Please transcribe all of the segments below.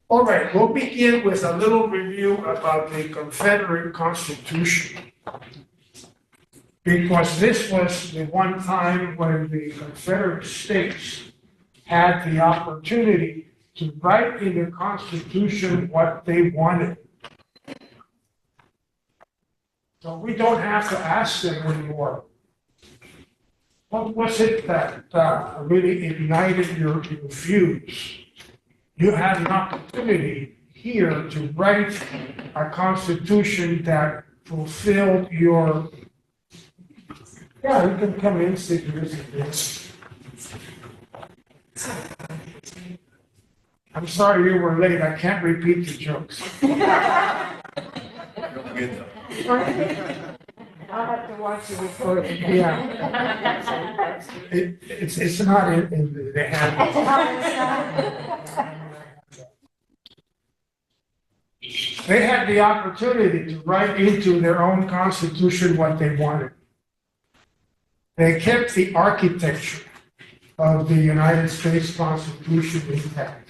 All right, we'll begin with a little review about the Confederate Constitution. Because this was the one time when the Confederate States had the opportunity to write in the Constitution what they wanted. So we don't have to ask them anymore. What was it that really ignited your views? You had an opportunity here to write a constitution that fulfilled your. Yeah, you can come in, sit here, this. I'm sorry you were late. I can't repeat the jokes. I'll have to watch the recording. Yeah. It's not in the hand. They had the opportunity to write into their own constitution what they wanted. They kept the architecture of the United States Constitution intact.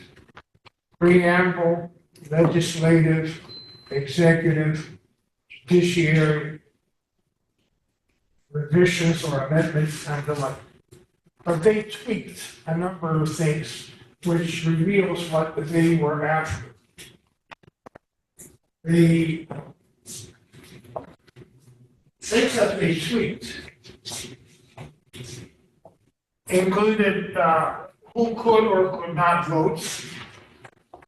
Preamble, legislative, executive, judiciary, revisions or amendments, and the like. But they tweaked a number of things, which reveals what they were after. The things that they tweaked included who could or could not vote,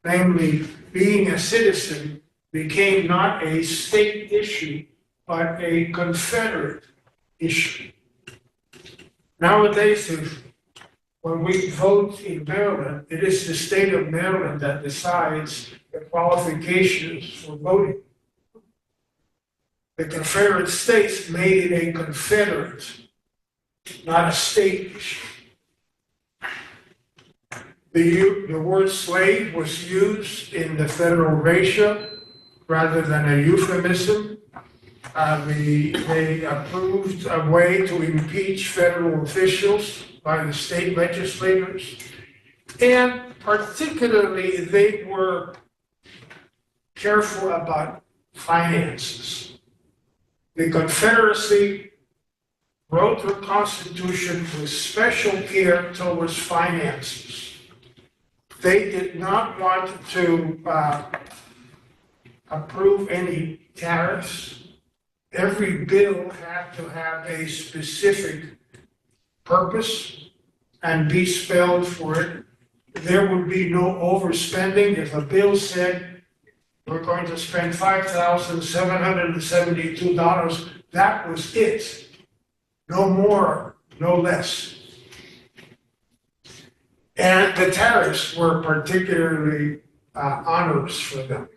namely, being a citizen became not a state issue, but a Confederate issue. Nowadays, when we vote in Maryland, it is the state of Maryland that decides the qualifications for voting. The Confederate States made it a Confederate, not a state issue. The word slave was used in the federal ratio rather than a euphemism. They approved a way to impeach federal officials by the state legislators. And particularly, they were careful about finances. The Confederacy wrote their Constitution with special care towards finances. They did not want to approve any tariffs. Every bill had to have a specific purpose and be spelled for it. There would be no overspending. If a bill said we're going to spend $5,772, that was it. No more, no less. And the tariffs were particularly onerous for them.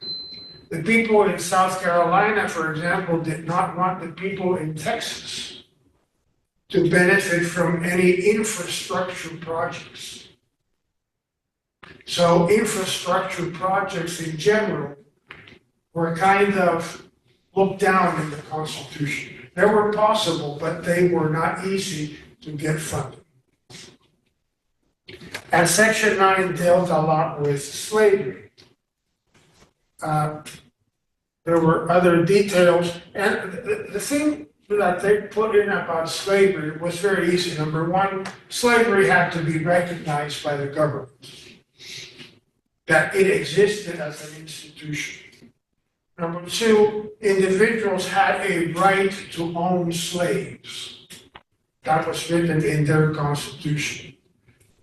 The people in South Carolina, for example, did not want the people in Texas to benefit from any infrastructure projects. So infrastructure projects in general were kind of looked down in the Constitution. They were possible, but they were not easy to get funded. And Section 9 dealt a lot with slavery. There were other details, and the thing that they put in about slavery was very easy. Number one, slavery had to be recognized by the government, that it existed as an institution. Number two, individuals had a right to own slaves. That was written in their constitution.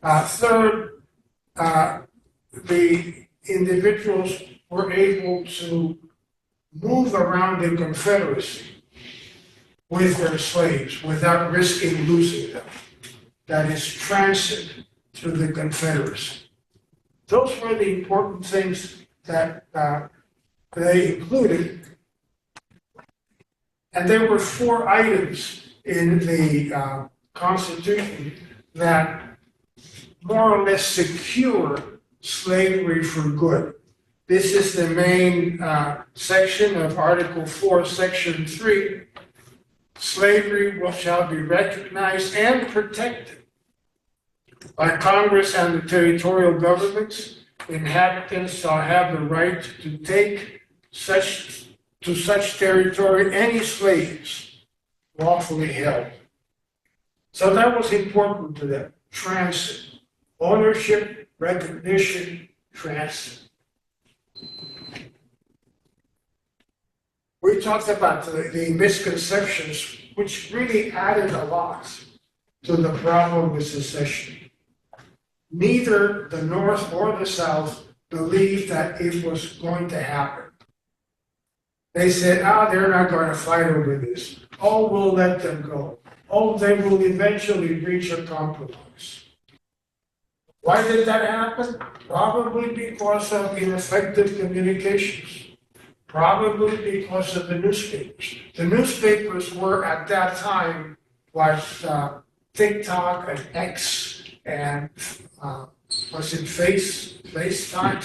Third, the individuals were able to move around the Confederacy with their slaves without risking losing them. That is transit through the Confederacy. Those were the important things that they included. And there were 4 items in the Constitution that more or less secure slavery for good. This is the main section of Article 4, Section 3. Slavery shall be recognized and protected by Congress and the territorial governments inhabitants shall have the right to take such territory any slaves lawfully held. So that was important to them. Transit, ownership, recognition, transit. We talked about the misconceptions, which really added a lot to the problem with secession. Neither the North or the South believed that it was going to happen. They said, they're not going to fight over this. Oh, we'll let them go. Oh, they will eventually reach a compromise. Why did that happen? Probably because of ineffective communications. Probably because of the newspapers. The newspapers were at that time like TikTok and X and was it FaceTime?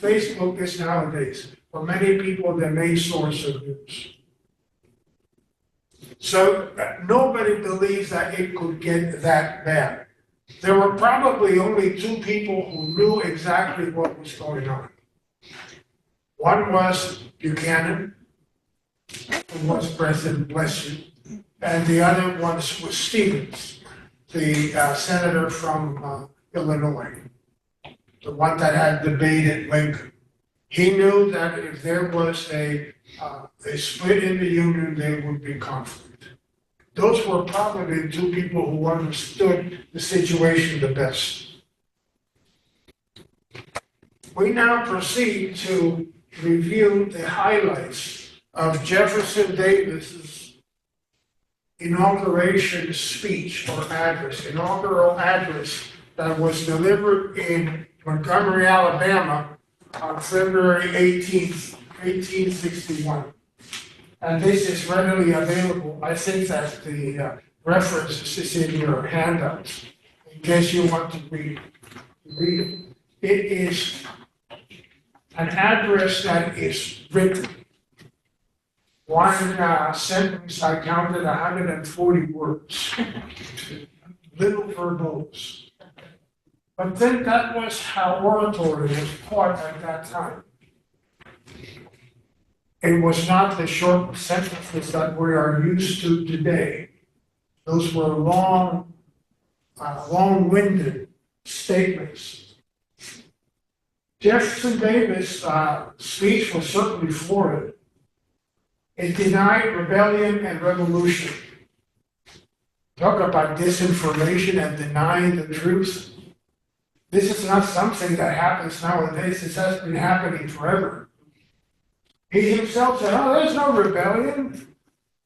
Facebook is nowadays for many people the main source of news. So nobody believes that it could get that bad. There were probably only two people who knew exactly what was going on. One was Buchanan, who was president, bless you, and the other one was Stevens, the senator from Illinois, the one that had debated Lincoln. He knew that if there was a split in the Union, there would be conflict. Those were probably the two people who understood the situation the best. We now proceed to review the highlights of Jefferson Davis's inauguration speech or address, inaugural address that was delivered in Montgomery, Alabama on February 18th, 1861. And this is readily available. I think that the reference is in your handouts in case you want to read it. It is an address that is written. One sentence, I counted 140 words, little verbose. But then that was how oratory was taught at that time. It was not the short sentences that we are used to today. Those were long-winded statements. Jefferson Davis' speech was certainly florid. It denied rebellion and revolution. Talk about disinformation and denying the truth. This is not something that happens nowadays. This has been happening forever. He himself said, there's no rebellion.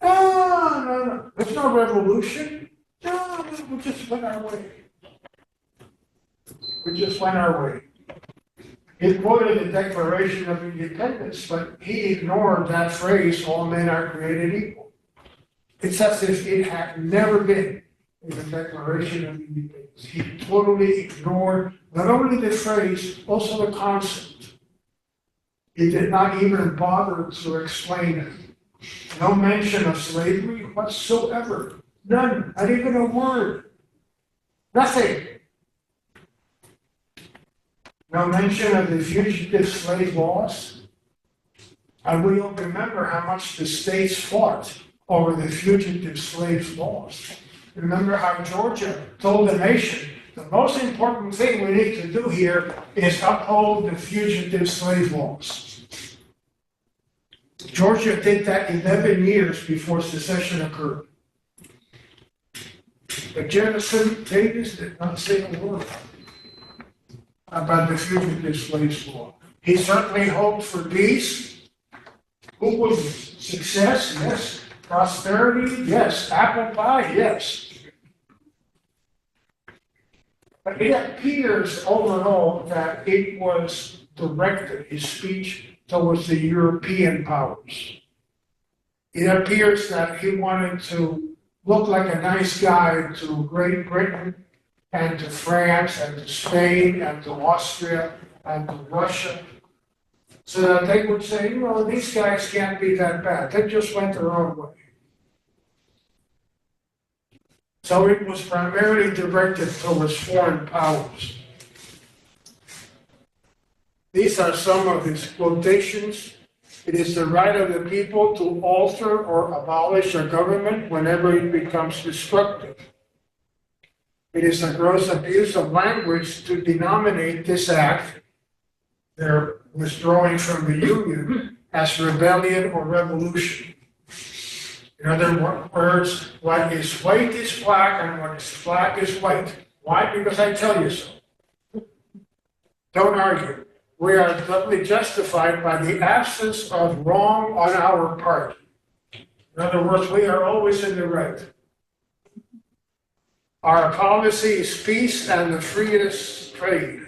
No. There's no revolution. No, we just went our way. He quoted the Declaration of Independence, but he ignored that phrase, all men are created equal. It's as if it had never been in the Declaration of Independence. He totally ignored not only the phrase, also the concept. He did not even bother to explain it. No mention of slavery whatsoever. None, not even a word. Nothing. No mention of the fugitive slave laws. And we all remember how much the states fought over the fugitive slave laws. Remember how Georgia told the nation, the most important thing we need to do here is uphold the fugitive slave laws. Georgia did that 11 years before secession occurred. But Jefferson Davis did not say a word about the fugitive slave law. He certainly hoped for peace. Who was it? Success? Yes. Prosperity? Yes. Apple pie? Yes. But it appears overall that it was directed, his speech, towards the European powers. It appears that he wanted to look like a nice guy to Great Britain and to France and to Spain and to Austria and to Russia, so that they would say, these guys can't be that bad. They just went their own way. So it was primarily directed towards foreign powers. These are some of his quotations. It is the right of the people to alter or abolish a government whenever it becomes destructive. It is a gross abuse of language to denominate this act, their withdrawing from the Union, as rebellion or revolution. In other words, what is white is black and what is black is white. Why? Because I tell you so. Don't argue. We are doubly justified by the absence of wrong on our part. In other words, we are always in the right. Our policy is peace and the freest trade.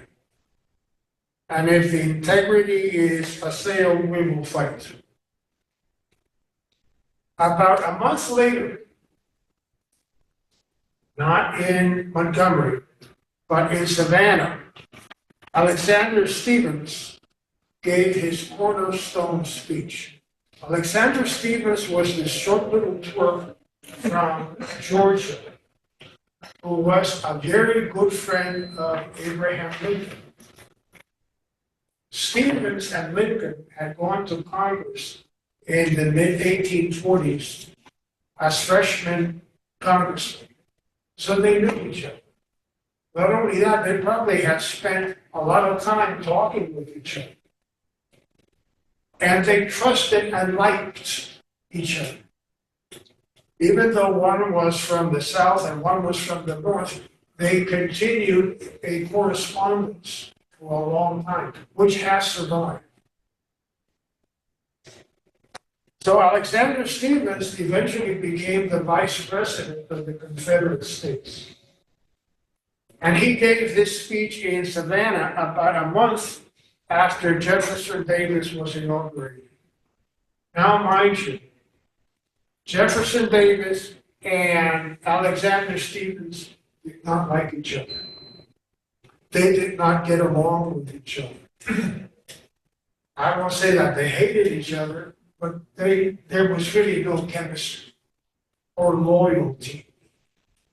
And if the integrity is assailed, we will fight. About a month later, not in Montgomery, but in Savannah, Alexander Stephens gave his cornerstone speech. Alexander Stephens was this short little twerp from Georgia who was a very good friend of Abraham Lincoln. Stephens and Lincoln had gone to Congress in the mid-1840s as freshman congressmen, so they knew each other. Not only that, they probably had spent a lot of time talking with each other. And they trusted and liked each other. Even though one was from the South and one was from the North, they continued a correspondence for a long time, which has survived. So Alexander Stephens eventually became the vice president of the Confederate States. And he gave this speech in Savannah about a month after Jefferson Davis was inaugurated. Now, mind you, Jefferson Davis and Alexander Stephens did not like each other. They did not get along with each other. I won't say that they hated each other, but there was really no chemistry or loyalty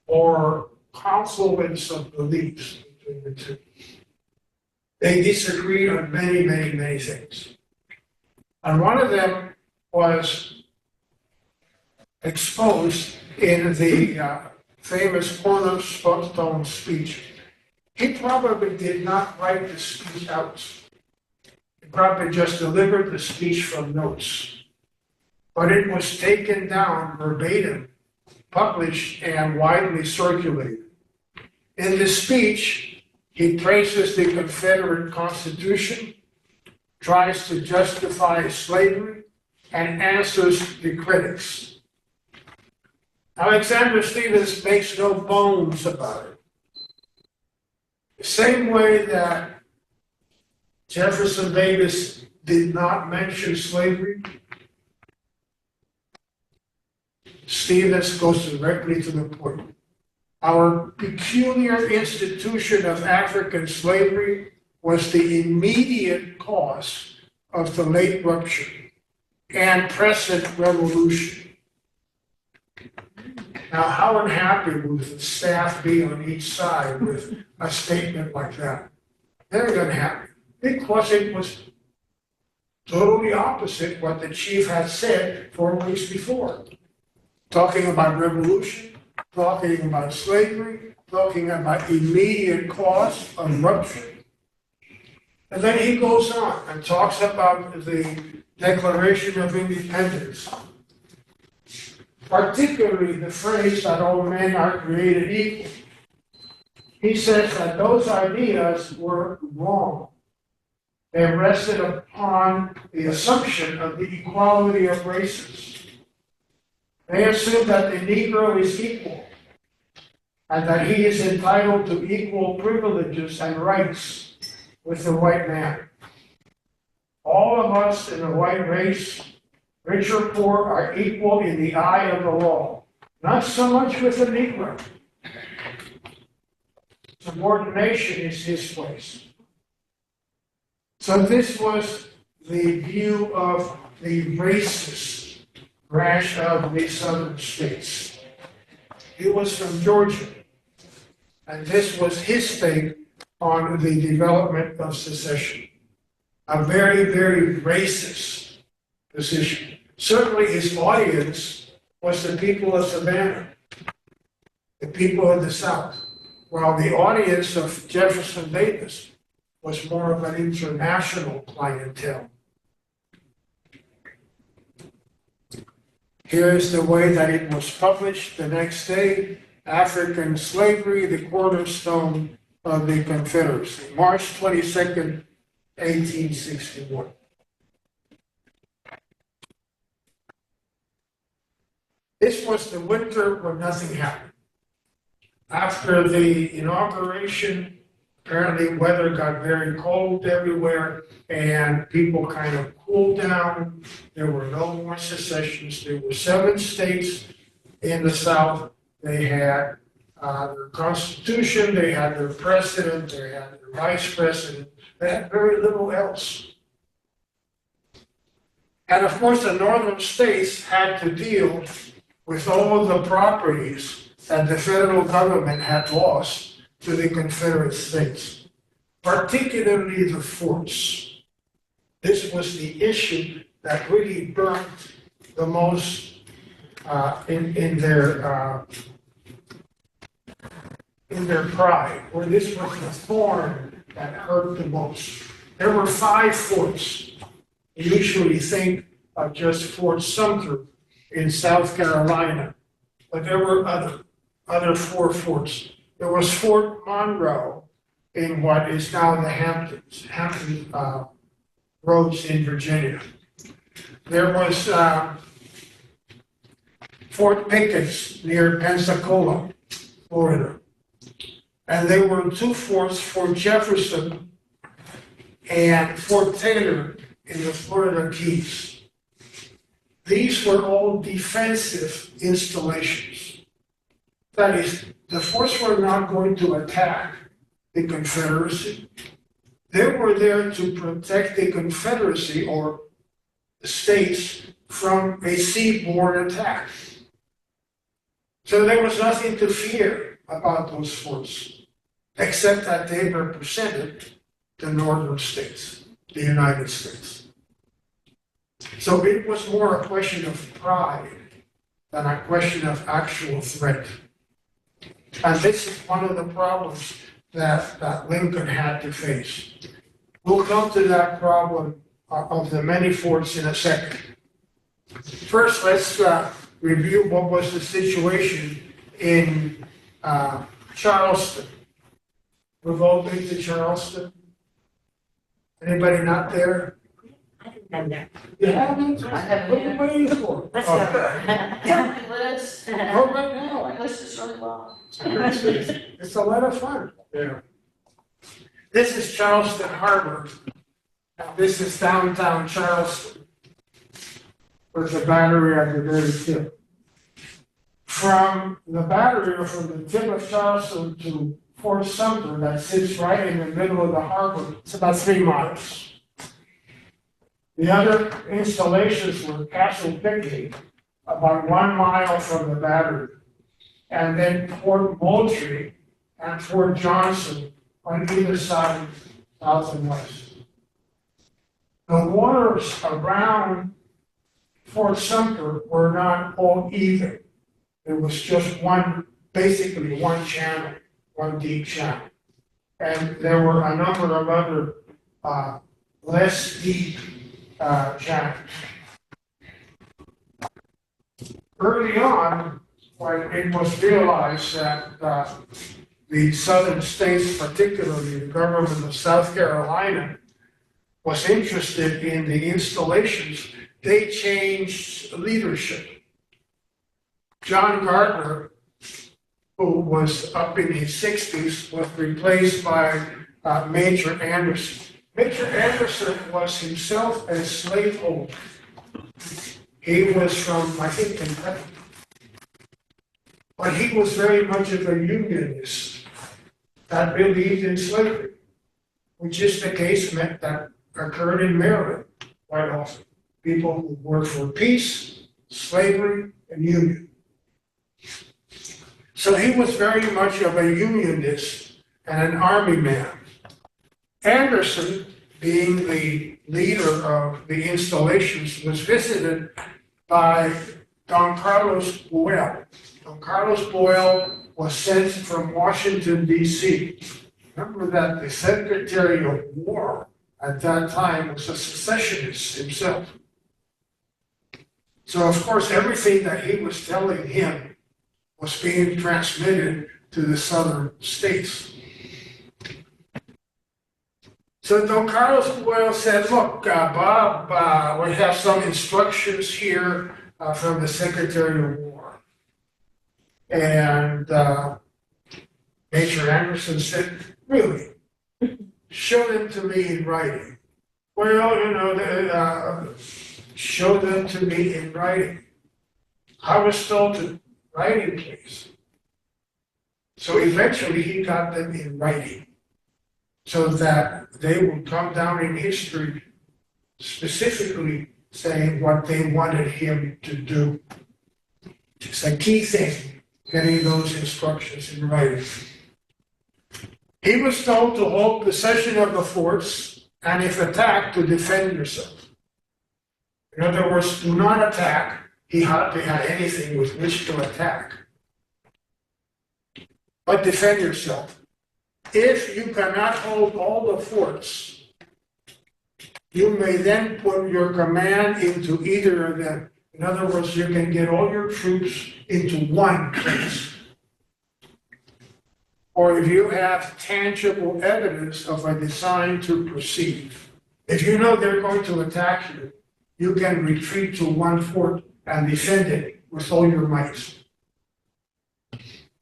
or confluence of beliefs between the two. They disagreed on many, many, many things. And one of them was exposed in the famous cornerstone speech. He probably did not write the speech out. He probably just delivered the speech from notes. But it was taken down verbatim, published, and widely circulated. In the speech, he praises the Confederate Constitution, tries to justify slavery, and answers the critics. Alexander Stephens makes no bones about it. The same way that Jefferson Davis did not mention slavery, Stephens goes directly to the point. Our peculiar institution of African slavery was the immediate cause of the late rupture and present revolution. Now, how unhappy would the staff be on each side with a statement like that? They're unhappy because it was totally opposite what the chief had said 4 weeks before. Talking about revolution, talking about slavery, talking about immediate cause of rupture. And then he goes on and talks about the Declaration of Independence, particularly the phrase that all men are created equal. He says that those ideas were wrong. They rested upon the assumption of the equality of races. They assume that the Negro is equal and that he is entitled to equal privileges and rights with the white man. All of us in the white race, rich or poor, are equal in the eye of the law. Not so much with the Negro. Subordination is his place. So this was the view of the racist branch of the southern states. He was from Georgia. And this was his take on the development of secession. A very, very racist position. Certainly his audience was the people of Savannah, the people of the South, while the audience of Jefferson Davis was more of an international clientele. Here is the way that it was published the next day. African Slavery, the Cornerstone of the Confederacy, March 22nd, 1861. This was the winter when nothing happened. After the inauguration, apparently weather got very cold everywhere and people kind of cooled down. There were no more secessions. There were 7 states in the South. They had their constitution, they had their president, they had their vice president. They had very little else. And of course, the northern states had to deal with all of the properties that the federal government had lost to the Confederate states, particularly the forts. This was the issue that really burnt the most in their pride, where this was the thorn that hurt the most. There were 5 forts. You usually think of just Fort Sumter in South Carolina, but there were other 4 forts. There was Fort Monroe in what is now the Hampton Roads in Virginia. There was Fort Pickens near Pensacola, Florida. And there were 2 forts, Fort Jefferson and Fort Taylor in the Florida Keys. These were all defensive installations. That is, the forts were not going to attack the Confederacy. They were there to protect the Confederacy or the states from a seaborne attack. So there was nothing to fear about those forts, except that they represented the northern states, the United States. So it was more a question of pride than a question of actual threat. And this is one of the problems that Lincoln had to face. We'll come to that problem of the many forts in a second. First, let's review what was the situation in Charleston. We've all been to Charleston. Anybody not there? I haven't been there. You haven't? I haven't What are you waiting for? Let's Oh. go. Tell my list. Go right now. My list is really long. It's a lot of fun. Yeah. This is Charleston Harbor. And this is downtown Charleston with the battery at the very tip. From the battery, or from the tip of Charleston to Fort Sumter, that sits right in the middle of the harbor, it's about 3 miles. The other installations were Castle Pinckney, about 1 mile from the battery, and then Fort Moultrie and Fort Johnson on either side, south and west. The waters around Fort Sumter were not all even. There was just basically one channel, one deep channel. And there were a number of other less deep channels. Early on, when it was realized that the southern states, particularly the government of South Carolina, was interested in the installations, they changed leadership. John Gardner, who was up in his 60s, was replaced by Major Anderson. Major Anderson was himself a slaveholder. He was from, I think, Kentucky. But he was very much of a unionist that believed in slavery, which is the case that occurred in Maryland quite often. People who worked for peace, slavery, and union. So he was very much of a unionist and an army man. Anderson, being the leader of the installations, was visited by Don Carlos Boyle. Don Carlos Boyle was sent from Washington, D.C. Remember that the Secretary of War at that time was a secessionist himself. So, of course, everything that he was telling him was being transmitted to the southern states. So Don Carlos Boyle said, look, Bob, we have some instructions here from the Secretary of War. And Major Anderson said, really? Show them to me in writing. Well, you know, show them to me in writing. I was told to writing, please. So eventually he got them in writing so that they will come down in history specifically saying what they wanted him to do. It's a key thing, getting those instructions in writing. He was told to hold possession of the forts and if attacked, to defend yourself. In other words, do not attack. He hardly had anything with which to attack. But defend yourself. If you cannot hold all the forts, you may then put your command into either of them. In other words, you can get all your troops into one place. Or if you have tangible evidence of a design to proceed. If you know they're going to attack you, you can retreat to one fort and defend it with all your might.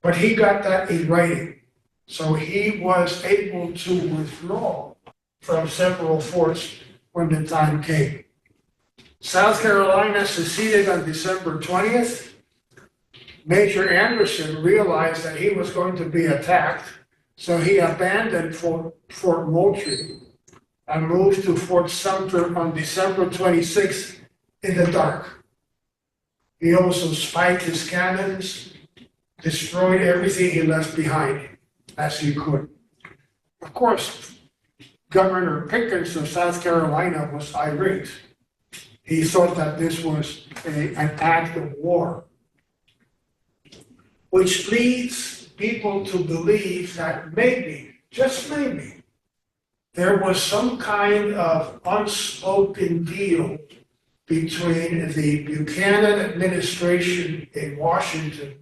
But he got that in writing. So he was able to withdraw from several forts when the time came. South Carolina seceded on December 20th. Major Anderson realized that he was going to be attacked, so he abandoned Fort Moultrie and moved to Fort Sumter on December 26th in the dark. He also spiked his cannons, destroyed everything he left behind as he could. Of course, Governor Pickens of South Carolina was irate. He thought that this was an act of war, which leads people to believe that maybe, just maybe, there was some kind of unspoken deal between the Buchanan administration in Washington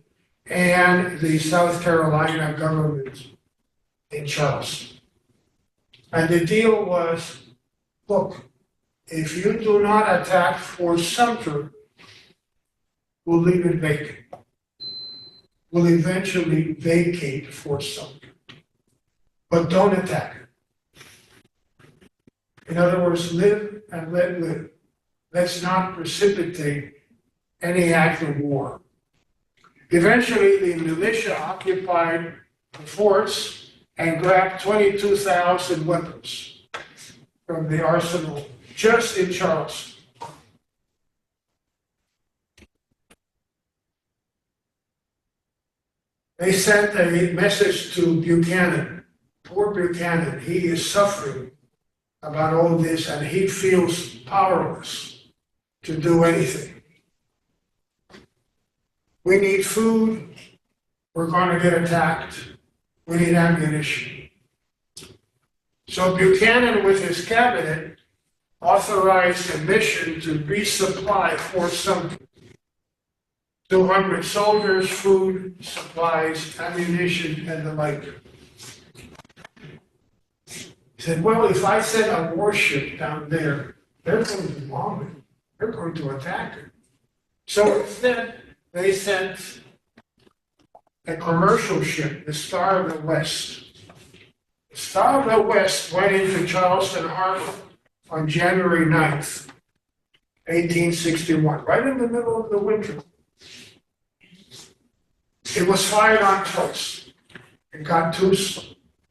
and the South Carolina government in Charleston. And the deal was, look, if you do not attack Fort Sumter, we'll leave it vacant. We'll eventually vacate Fort Sumter. But don't attack it. In other words, live and let live. Let's not precipitate any act of war. Eventually, the militia occupied the forts and grabbed 22,000 weapons from the arsenal just in Charleston. They sent a message to Buchanan. Poor Buchanan, he is suffering about all this and he feels powerless to do anything. We need food. We're going to get attacked. We need ammunition. So Buchanan, with his cabinet, authorized a mission to resupply Fort Sumter. 200 soldiers, food, supplies, ammunition, and the like. He said, well, if I send a warship down there, they're going to bomb it. They're going to attack it. So instead, they sent a commercial ship, the Star of the West. The Star of the West went into Charleston Harbor on January 9th, 1861, right in the middle of the winter. It was fired on twice. It got 2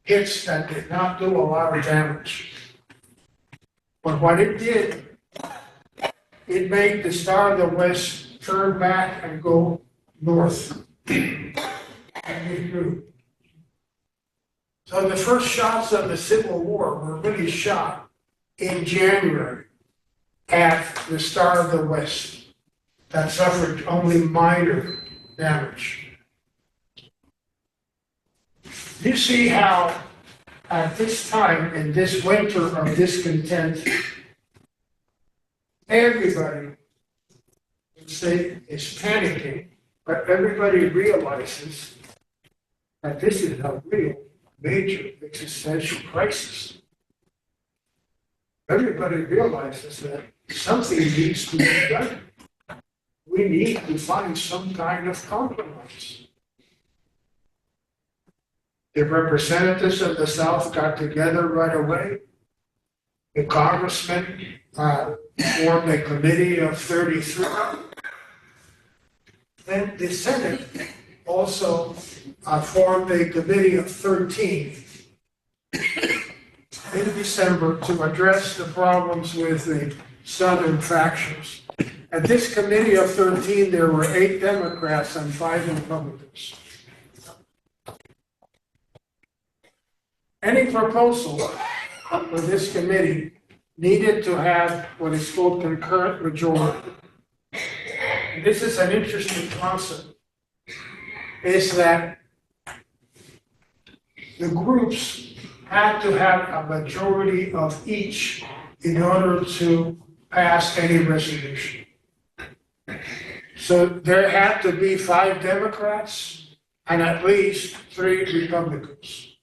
hits that did not do a lot of damage. But what it did, it made the Star of the West turn back and go north. And grew. So the first shots of the Civil War were really shot in January at the Star of the West that suffered only minor damage. You see how at this time, in this winter of discontent, everybody, let's say, is panicking, but everybody realizes that this is a real major existential crisis. Everybody realizes that something needs to be done. We need to find some kind of compromise. The representatives of the South got together right away. The congressmen formed a committee of 33. Then the Senate also formed a committee of 13 in December to address the problems with the Southern factions. At this committee of 13, there were 8 Democrats and 5 Republicans. Any proposal for this committee needed to have what is called concurrent majority. And this is an interesting concept, is that the groups had to have a majority of each in order to pass any resolution. So there had to be 5 Democrats and at least 3 Republicans.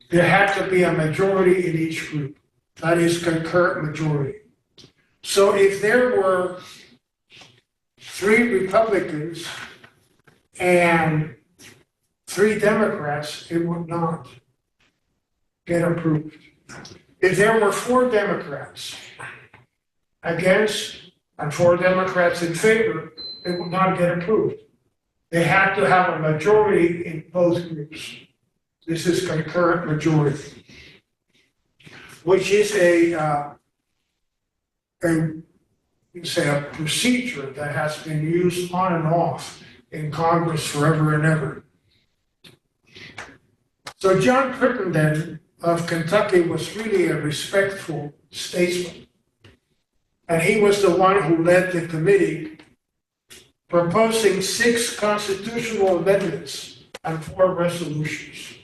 There had to be a majority in each group. That is concurrent majority. So if there were 3 Republicans and 3 Democrats, it would not get approved. If there were 4 Democrats against and 4 Democrats in favor, it would not get approved. They had to have a majority in both groups. This is concurrent majority, which is a procedure that has been used on and off in Congress forever and ever. So John Crittenden of Kentucky was really a respectful statesman. And he was the one who led the committee proposing 6 constitutional amendments and 4 resolutions.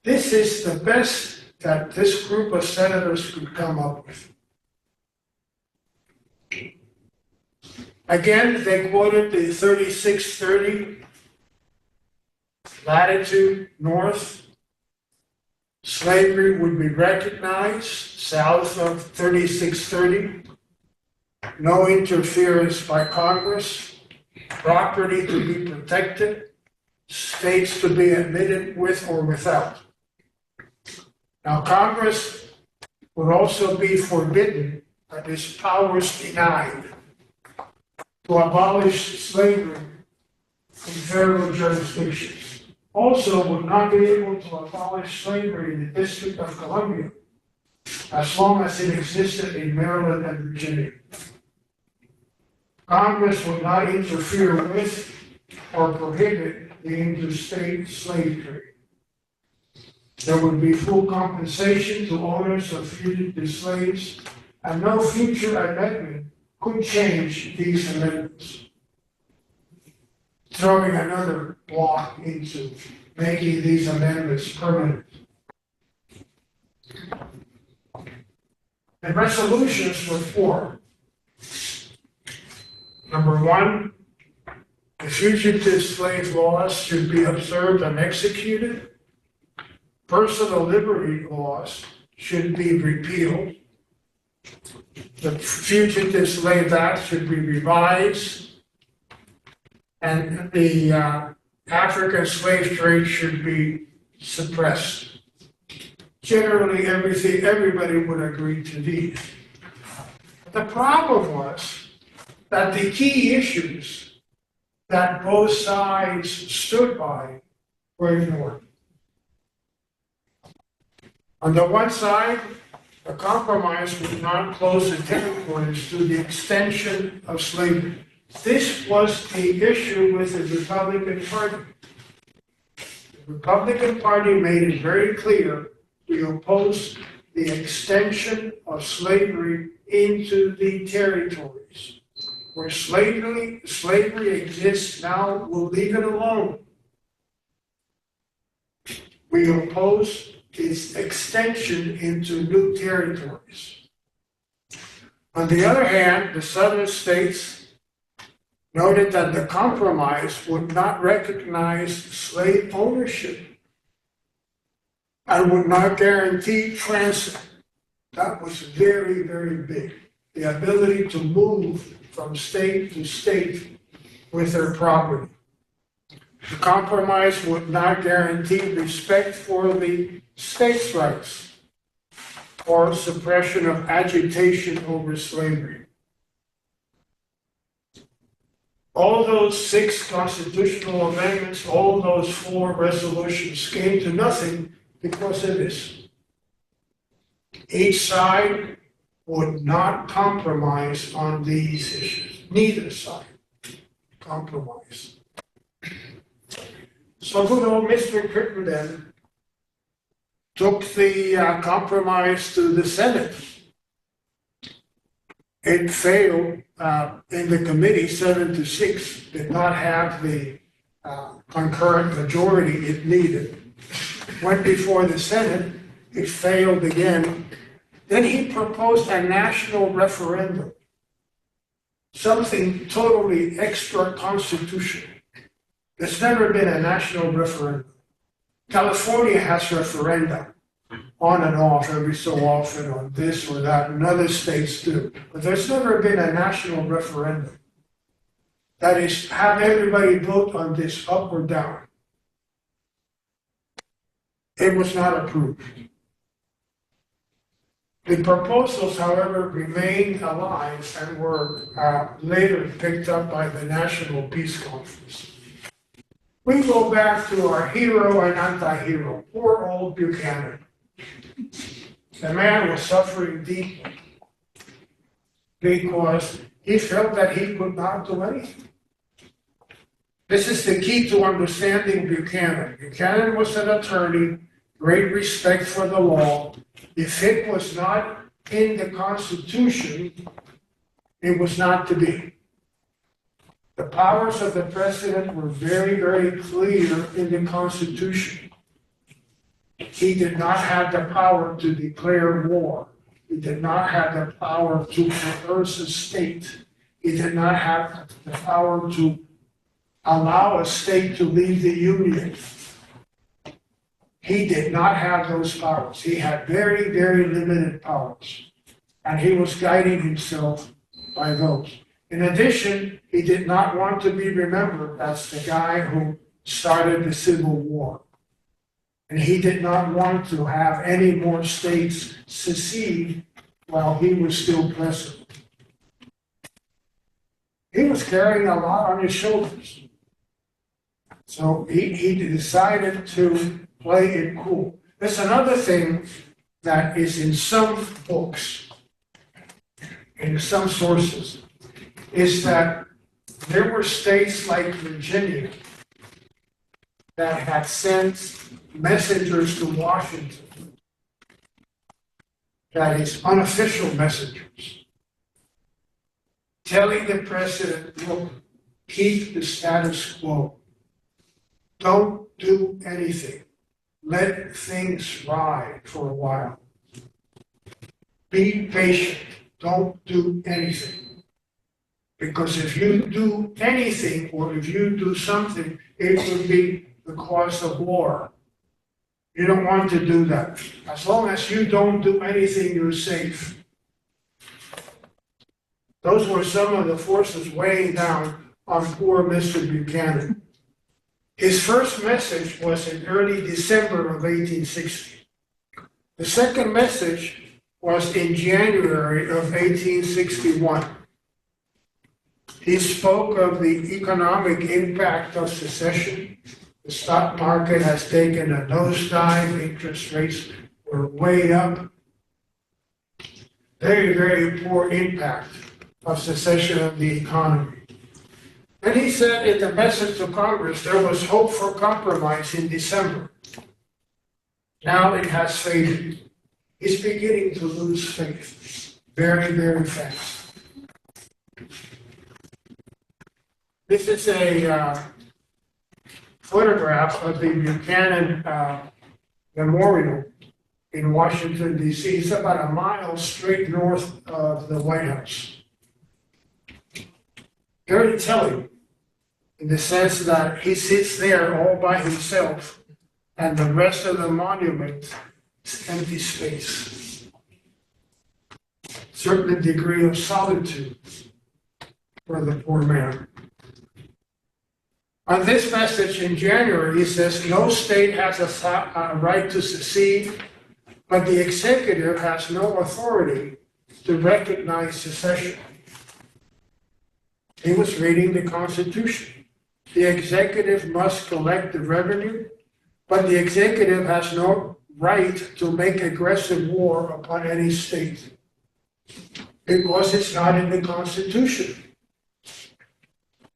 This is the best that this group of senators could come up with. Again, they quoted the 3630 latitude north. Slavery would be recognized south of 3630. No interference by Congress. Property to be protected. States to be admitted with or without. Now, Congress would also be forbidden, that is, powers denied, to abolish slavery in federal jurisdictions. Also would not be able to abolish slavery in the District of Columbia as long as it existed in Maryland and Virginia. Congress would not interfere with or prohibit the interstate slave trade. There would be full compensation to owners of fugitive slaves, and no future amendment could change these amendments, throwing another block into making these amendments permanent. The resolutions were 4. Number 1, the fugitive slave laws should be observed and executed. Personal liberty laws should be repealed. The Fugitive Slave Act should be revised. And the African slave trade should be suppressed. Generally, everybody would agree to these. The problem was that the key issues that both sides stood by were ignored. On the one side, the compromise would not close the territories to the extension of slavery. This was the issue with the Republican Party. The Republican Party made it very clear we oppose the extension of slavery into the territories. Where slavery exists now, we'll leave it alone. We oppose its extension into new territories. On the other hand, the southern states noted that the compromise would not recognize slave ownership and would not guarantee transit. That was very, very big. The ability to move from state to state with their property. The compromise would not guarantee respect for the states' rights or suppression of agitation over slavery. All those 6 constitutional amendments, all those 4 resolutions came to nothing because of this. Each side would not compromise on these issues. Neither side compromised. So good old Mr. Crittenden took the compromise to the Senate. It failed in the committee 7-6, did not have the concurrent majority it needed. Went before the Senate, it failed again. Then he proposed a national referendum, something totally extra-constitutional. There's never been a national referendum. California has referenda on and off every so often on this or that, and other states do. But there's never been a national referendum. That is, have everybody vote on this up or down. It was not approved. The proposals, however, remained alive and were later picked up by the National Peace Conference. We go back to our hero and anti-hero, poor old Buchanan. The man was suffering deeply because he felt that he could not do anything. This is the key to understanding Buchanan. Buchanan was an attorney, great respect for the law. If it was not in the Constitution, it was not to be. The powers of the president were very, very clear in the Constitution. He did not have the power to declare war. He did not have the power to coerce a state. He did not have the power to allow a state to leave the Union. He did not have those powers. He had very, very limited powers. And he was guiding himself by those. In addition, he did not want to be remembered as the guy who started the Civil War. And he did not want to have any more states secede while he was still president. He was carrying a lot on his shoulders. So he decided to play it cool. There's another thing that is in some books, in some sources, is that there were states like Virginia that had sent messengers to Washington, that is, unofficial messengers, telling the president, look, keep the status quo. Don't do anything. Let things ride for a while. Be patient. Don't do anything. Because if you do anything, or if you do something, it would be the cause of war. You don't want to do that. As long as you don't do anything, you're safe. Those were some of the forces weighing down on poor Mr. Buchanan. His first message was in early December of 1860. The second message was in January of 1861. He spoke of the economic impact of secession. The stock market has taken a nosedive, interest rates were way up. Very, very poor impact of secession on the economy. And he said in the message to Congress, there was hope for compromise in December. Now it has faded. He's beginning to lose faith very, very fast. This is a photograph of the Buchanan Memorial in Washington, D.C. It's about a mile straight north of the White House. Very telling in the sense that he sits there all by himself and the rest of the monument is empty space. Certain degree of solitude for the poor man. On this message in January, he says, no state has a right to secede, but the executive has no authority to recognize secession. He was reading the Constitution. The executive must collect the revenue, but the executive has no right to make aggressive war upon any state because it's not in the Constitution.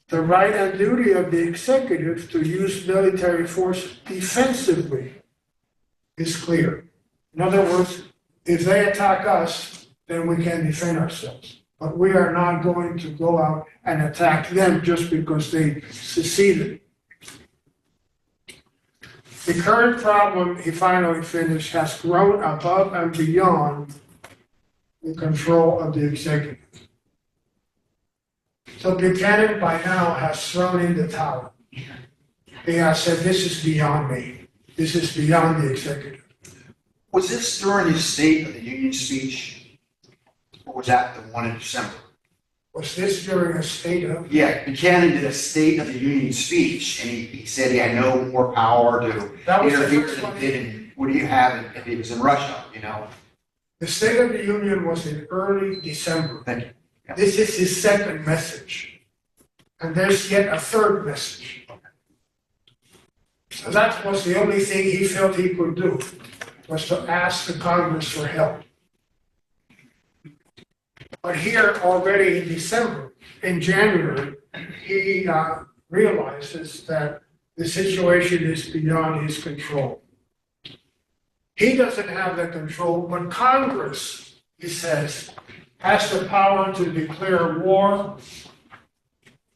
The right and duty of the executive to use military force defensively is clear. In other words, if they attack us, then we can defend ourselves. But we are not going to go out and attack them just because they seceded. The current problem, he finally finished, has grown above and beyond the control of the executive. So Buchanan by now has thrown in the towel. He has said, this is beyond me. This is beyond the executive. Was this during his State of the Union speech? Or was that the one in December? Was this during a state of? Yeah, Buchanan did a State of the Union speech, and he said he had no more power to That was the interfere first than one. he did in, what do you have if he was in Russia, you know? The State of the Union was in early December. Thank you. Yeah. This is his second message. And there's yet a third message. So that was the only thing he felt he could do, was to ask the Congress for help. But here already in December, in January, he realizes that the situation is beyond his control. He doesn't have the control, but Congress, he says, has the power to declare war,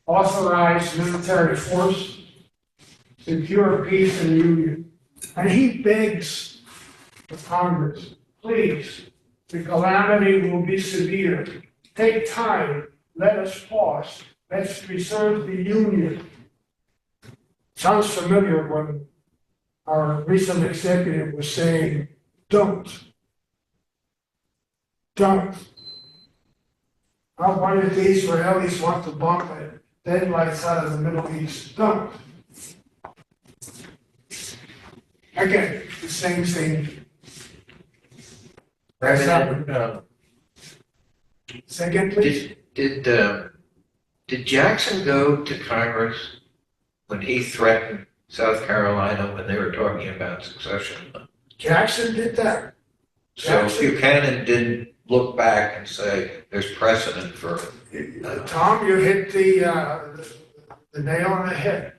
authorize military force, secure peace and union. And he begs the Congress, please, the calamity will be severe. Take time, let us pause, let's preserve the union. Sounds familiar when our recent executive was saying, don't. Why did the Israelis want to bomb the deadlights out of the Middle East? Don't. Again, the same thing. That's happened. Second, please. Did Jackson go to Congress when he threatened South Carolina when they were talking about secession? Jackson did that. So Buchanan didn't look back and say, there's precedent for. Tom, you hit the nail on the head.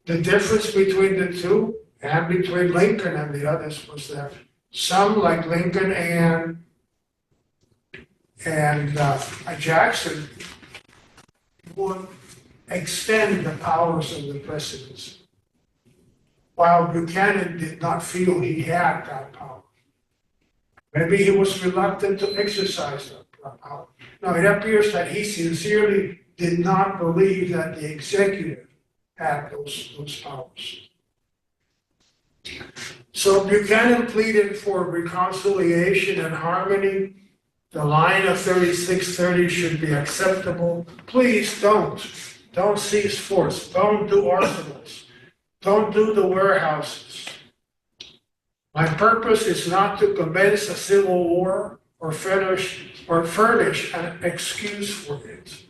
The difference between the two and between Lincoln and the others was that some, like Lincoln and Jackson, would extend the powers of the presidency, while Buchanan did not feel he had that power. Maybe he was reluctant to exercise that power. Now, it appears that he sincerely did not believe that the executive had those powers. So Buchanan pleaded for reconciliation and harmony. The line of 3630 should be acceptable. Please don't seize force. Don't do arsenals. Don't do the warehouses. My purpose is not to commence a civil war or furnish an excuse for it.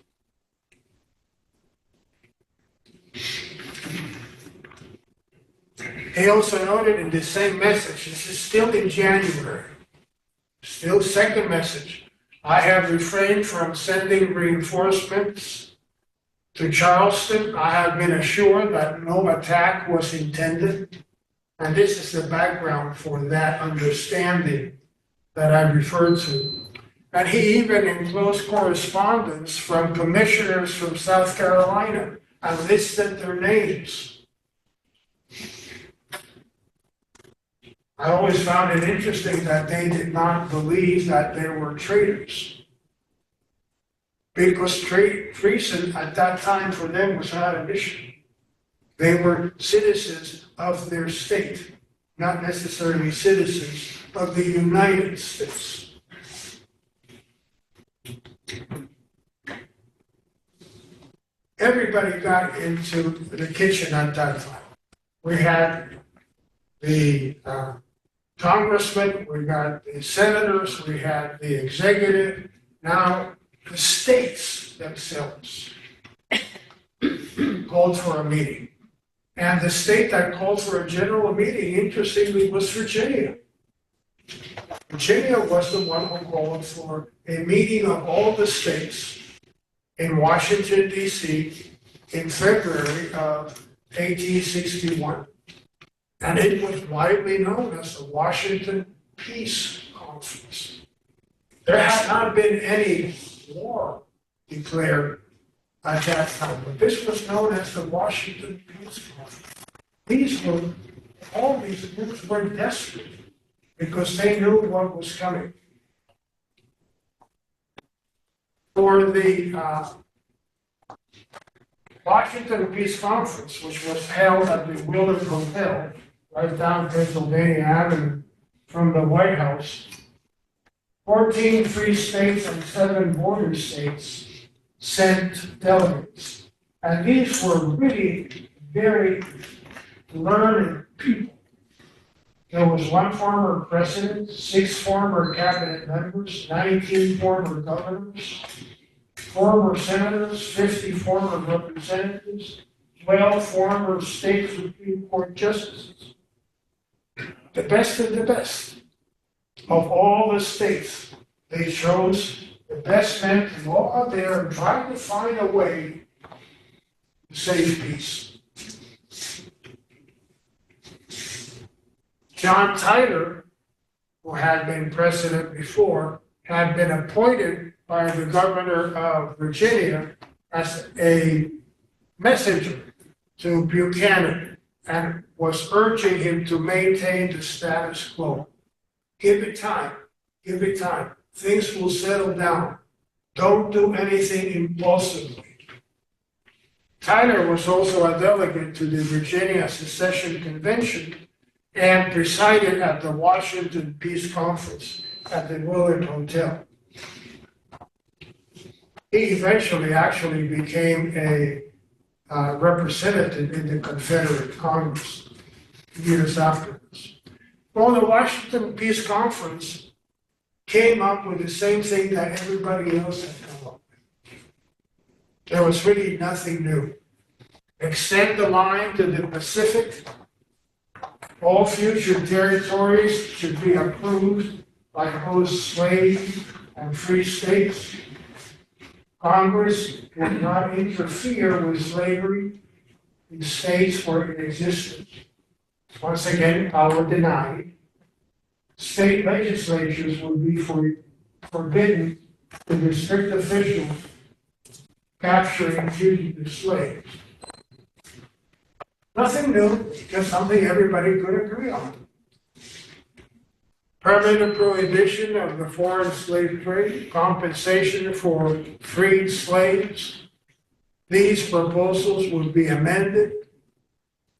He also noted in the same message, this is still in January, still second message, I have refrained from sending reinforcements To Charleston, I have been assured that no attack was intended. And this is the background for that understanding that I referred to. And he even enclosed correspondence from commissioners from South Carolina and listed their names. I always found it interesting that they did not believe that they were traitors. Because treason at that time for them was not an issue. They were citizens of their state, not necessarily citizens of the United States. Everybody got into the kitchen at that time. We had the congressmen, we got the senators, we had the executive. Now the states themselves called for a meeting. And the state that called for a general meeting, interestingly, was Virginia. Virginia was the one who called for a meeting of all the states in Washington, D.C. in February of 1861. And it was widely known as the Washington Peace Conference. There had not been any war declared at that time, but this was known as the Washington Peace Conference. All these groups were desperate because they knew what was coming. For the Washington Peace Conference, which was held at the Willard Hotel, right down Pennsylvania Avenue from the White House, 14 free states and 7 border states sent delegates. And these were really very learned people. There was 1 former president, 6 former cabinet members, 19 former governors, former senators, 50 former representatives, 12 former state Supreme Court justices. The best of the best of all the states. They chose the best men to go out there and try to find a way to save peace. John Tyler, who had been president before, had been appointed by the governor of Virginia as a messenger to Buchanan and was urging him to maintain the status quo. Give it time. Give it time. Things will settle down. Don't do anything impulsively. Tyler was also a delegate to the Virginia Secession Convention and presided at the Washington Peace Conference at the Willard Hotel. He eventually actually became a representative in the Confederate Congress years afterwards. Well, the Washington Peace Conference came up with the same thing that everybody else had come up with. There was really nothing new. Extend the line to the Pacific. All future territories should be approved by both slave and free states. Congress would not interfere with slavery in states where it existed. Once again, power denied. State legislatures would be forbidden to restrict officials capturing fugitive slaves. Nothing new, just something everybody could agree on. Permanent prohibition of the foreign slave trade, compensation for freed slaves. These proposals would be amended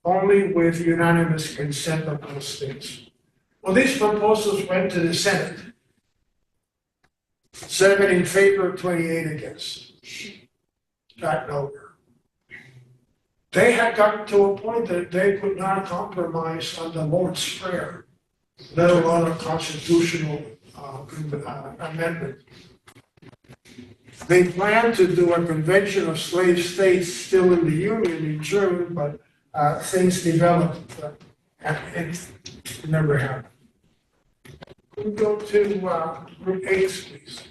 only with unanimous consent of those states. Well, these proposals went to the Senate. 7 in favor, 28 against. Got nowhere. They had gotten to a point that they could not compromise on the Lord's Prayer, let alone a constitutional amendment. They planned to do a convention of slave states still in the Union in June, but things developed and it never happened. We go to Group 8, please.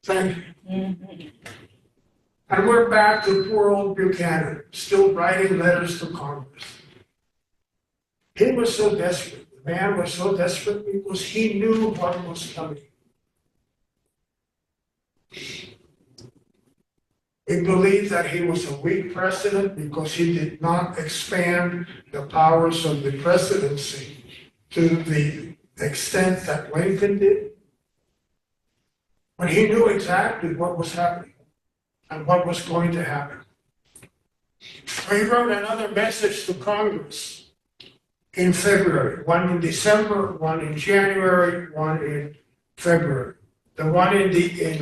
Thank you. And we're back to poor old Buchanan, still writing letters to Congress. He was so desperate, the man was so desperate because he knew what was coming. We believe that he was a weak president because he did not expand the powers of the presidency to the extent that Lincoln did. But he knew exactly what was happening and what was going to happen. He wrote another message to Congress in February, one in December, one in January, one in February. The one in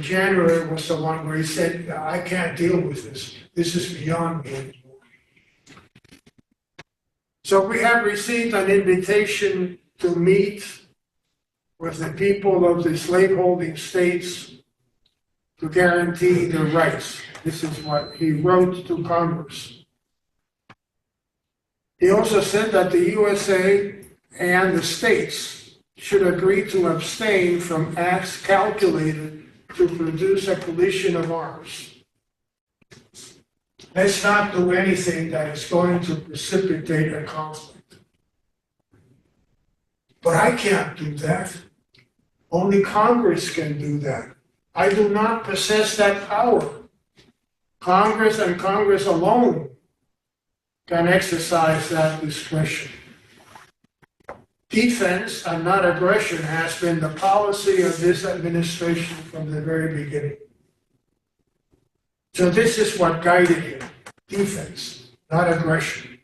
January was the one where he said, I can't deal with this. This is beyond me anymore. So we have received an invitation to meet with the people of the slaveholding states to guarantee their rights. This is what he wrote to Congress. He also said that the USA and the states should agree to abstain from acts calculated to produce a collision of arms. Let's not do anything that is going to precipitate a conflict. But I can't do that. Only Congress can do that. I do not possess that power. Congress and Congress alone can exercise that discretion. Defense and not aggression has been the policy of this administration from the very beginning. So this is what guided him, defense, not aggression.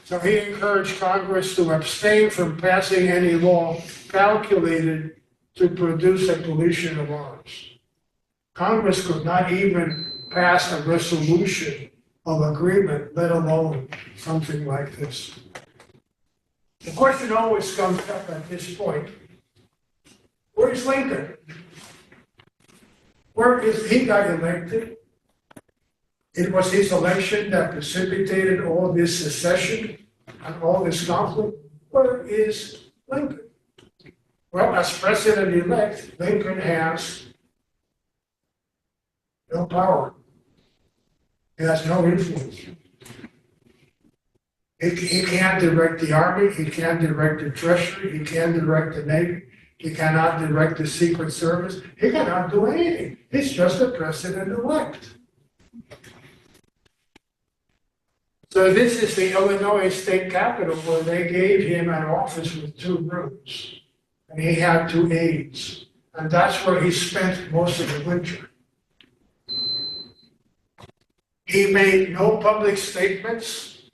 So he encouraged Congress to abstain from passing any law calculated to produce a collision of arms. Congress could not even pass a resolution of agreement, let alone something like this. The question always comes up at this point, where's Lincoln? Where is he got elected? It was his election that precipitated all this secession and all this conflict. Where is Lincoln? Well, as president-elect, Lincoln has no power. He has no influence. He can't direct the Army, he can't direct the Treasury, he can't direct the Navy, he cannot direct the Secret Service, he cannot do anything. He's just a president-elect. So this is the Illinois state capitol where they gave him an office with 2 rooms. And he had 2 aides. And that's where he spent most of the winter. He made no public statements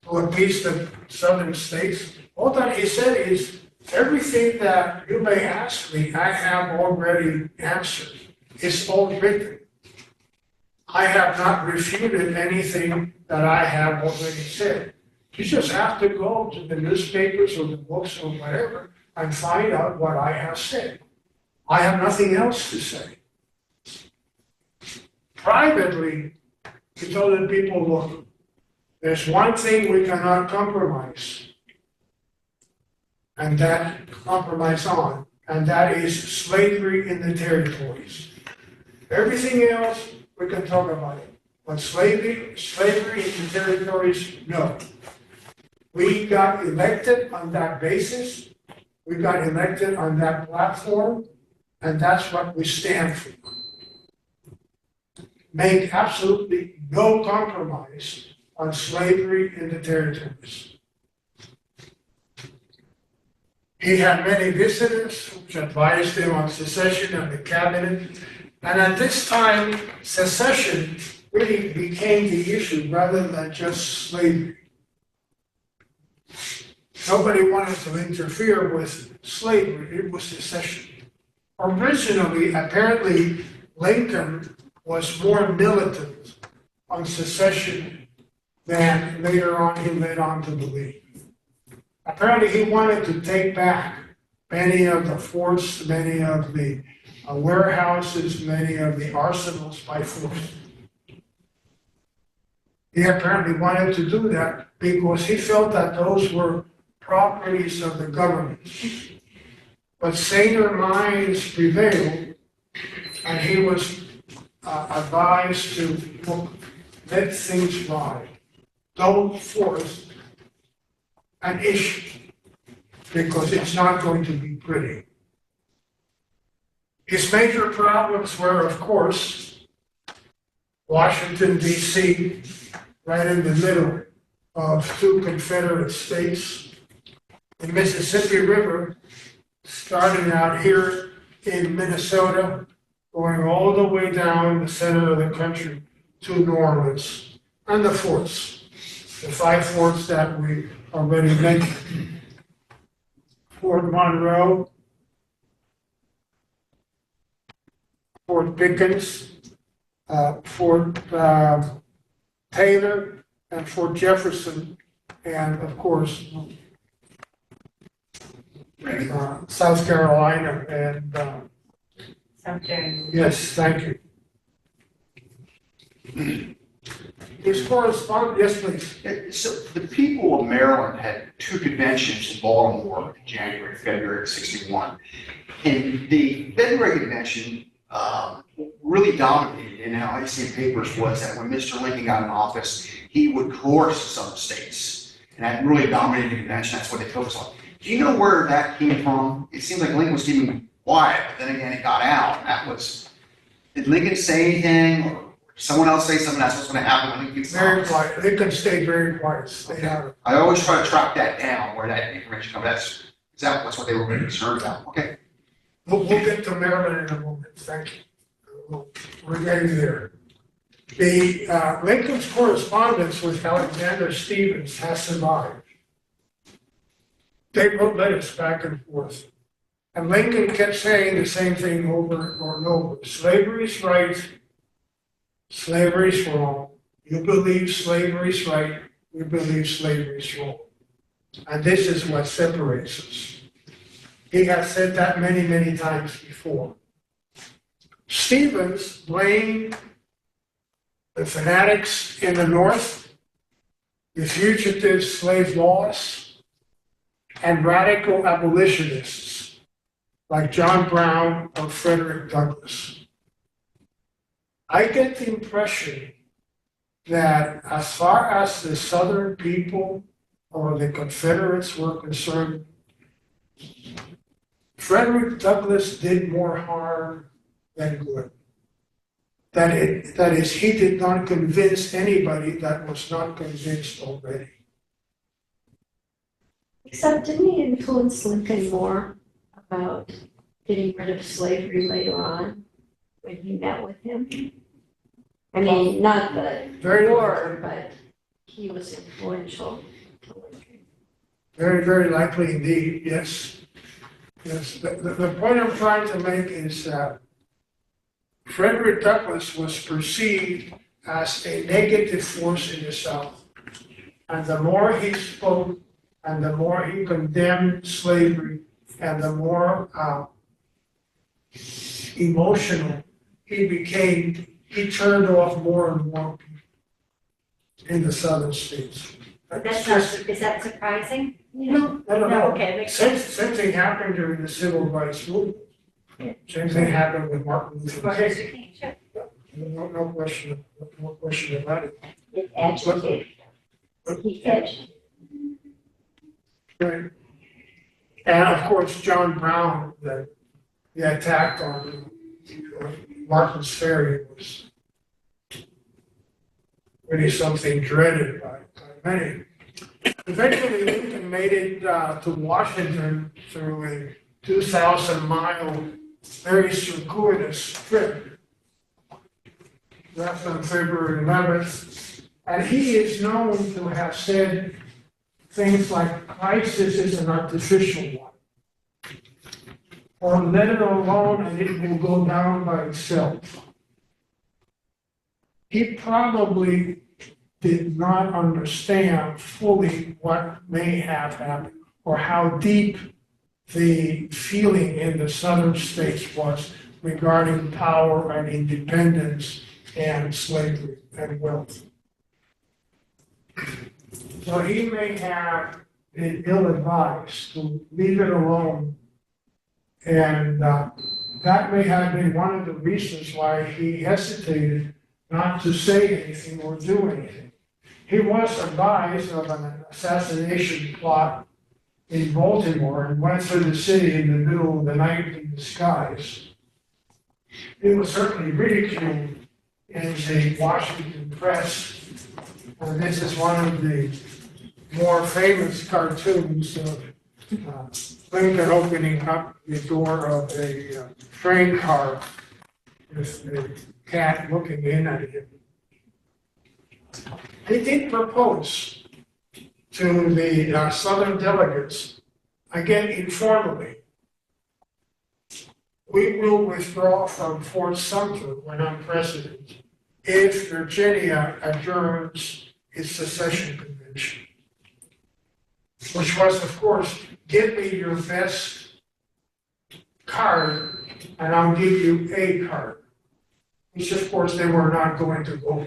to appease the southern states. All that he said is, everything that you may ask me, I have already answered. It's all written. I have not refuted anything that I have already said. You just have to go to the newspapers or the books or whatever and find out what I have said. I have nothing else to say. Privately, he told the people, look, there's one thing we cannot compromise, and that is slavery in the territories. Everything else, we can talk about it. But slavery in the territories, no. We got elected on that basis. We got elected on that platform, and that's what we stand for. Make absolutely no compromise on slavery in the territories. He had many visitors which advised him on secession and the cabinet. And at this time, secession really became the issue rather than just slavery. Nobody wanted to interfere with slavery, it was secession. Originally, apparently, Lincoln was more militant on secession than later on he led on to believe. Apparently, he wanted to take back many of the forts, many of the warehouses, many of the arsenals by force. He apparently wanted to do that because he felt that those were properties of the government. But saner minds prevailed, and he was advised to look, let things ride. Don't force an issue, because it's not going to be pretty. His major problems were, of course, Washington, D.C., right in the middle of two Confederate states, the Mississippi River, starting out here in Minnesota, going all the way down the center of the country to New Orleans, and the forts, the 5 forts that we already mentioned. Fort Monroe, Fort Pickens, Fort Taylor, and Fort Jefferson, and of course, South Carolina, and Something. yes, thank you. His correspondence, yes, please. So the people of Maryland had 2 conventions in Baltimore in January, February of '61. And the February convention really dominated in how I see in papers was that when Mr. Lincoln got in office, he would coerce some states. And that really dominated the convention. That's what they focused on. Do you know where that came from? It seems like Lincoln was keeping quiet, but then again, it got out. And that was, did Lincoln say anything, or someone else say something? That's what's going to happen when Lincoln gets in Very office? quiet. Lincoln stayed very quiet. Stayed out of. I always try to track that down, where that information comes. That's what they were really concerned about. Okay. We'll get to Maryland in a moment. Thank you. We're getting there. The Lincoln's correspondence with Alexander Stephens has survived. They wrote letters back and forth. And Lincoln kept saying the same thing over and over. Slavery's right. Slavery's wrong. You believe slavery's right. We believe slavery's wrong. And this is what separates us. He has said that many, many times before. Stephens blamed the fanatics in the North, the fugitive slave laws, and radical abolitionists like John Brown or Frederick Douglass. I get the impression that as far as the Southern people or the Confederates were concerned, Frederick Douglass did more harm than good. That is, he did not convince anybody that was not convinced already. Except didn't he influence Lincoln more about getting rid of slavery later on when he met with him? I mean, not the Very war, but he was influential to Lincoln. Very, very likely indeed, yes. Yes, the point I'm trying to make is that Frederick Douglass was perceived as a negative force in the South. And the more he spoke, and the more he condemned slavery, and the more emotional he became, he turned off more and more people in the Southern states. That's not, is that surprising? No, I don't No, know. okay, makes sense. Same thing happened during the civil rights movement. Same thing happened with Martin Luther Martin King. Luther King, sure. No question about it. It agitated. He agitated. Right. And of course, John Brown, the attack on Martha's Ferry was really something dreaded by many. Eventually, Lincoln made it to Washington through a 2,000-mile, very circuitous trip. Left on February 11th. And he is known to have said things like, crisis is an artificial one. Or let it alone and it will go down by itself. He probably did not understand fully what may have happened or how deep the feeling in the southern states was regarding power and independence and slavery and wealth. So he may have been ill-advised to leave it alone And that may have been one of the reasons why he hesitated not to say anything or do anything. He was advised of an assassination plot in Baltimore and went through the city in the middle of the night in disguise. He was certainly ridiculed in the Washington press. And this is one of the more famous cartoons of Lincoln opening up the door of a train car with a cat looking in at him. He did propose to the Southern delegates, again informally, we will withdraw from Fort Sumter when I'm president if Virginia adjourns its secession convention. Which was, of course, give me your best card and I'll give you a card. Which, of course, they were not going to go.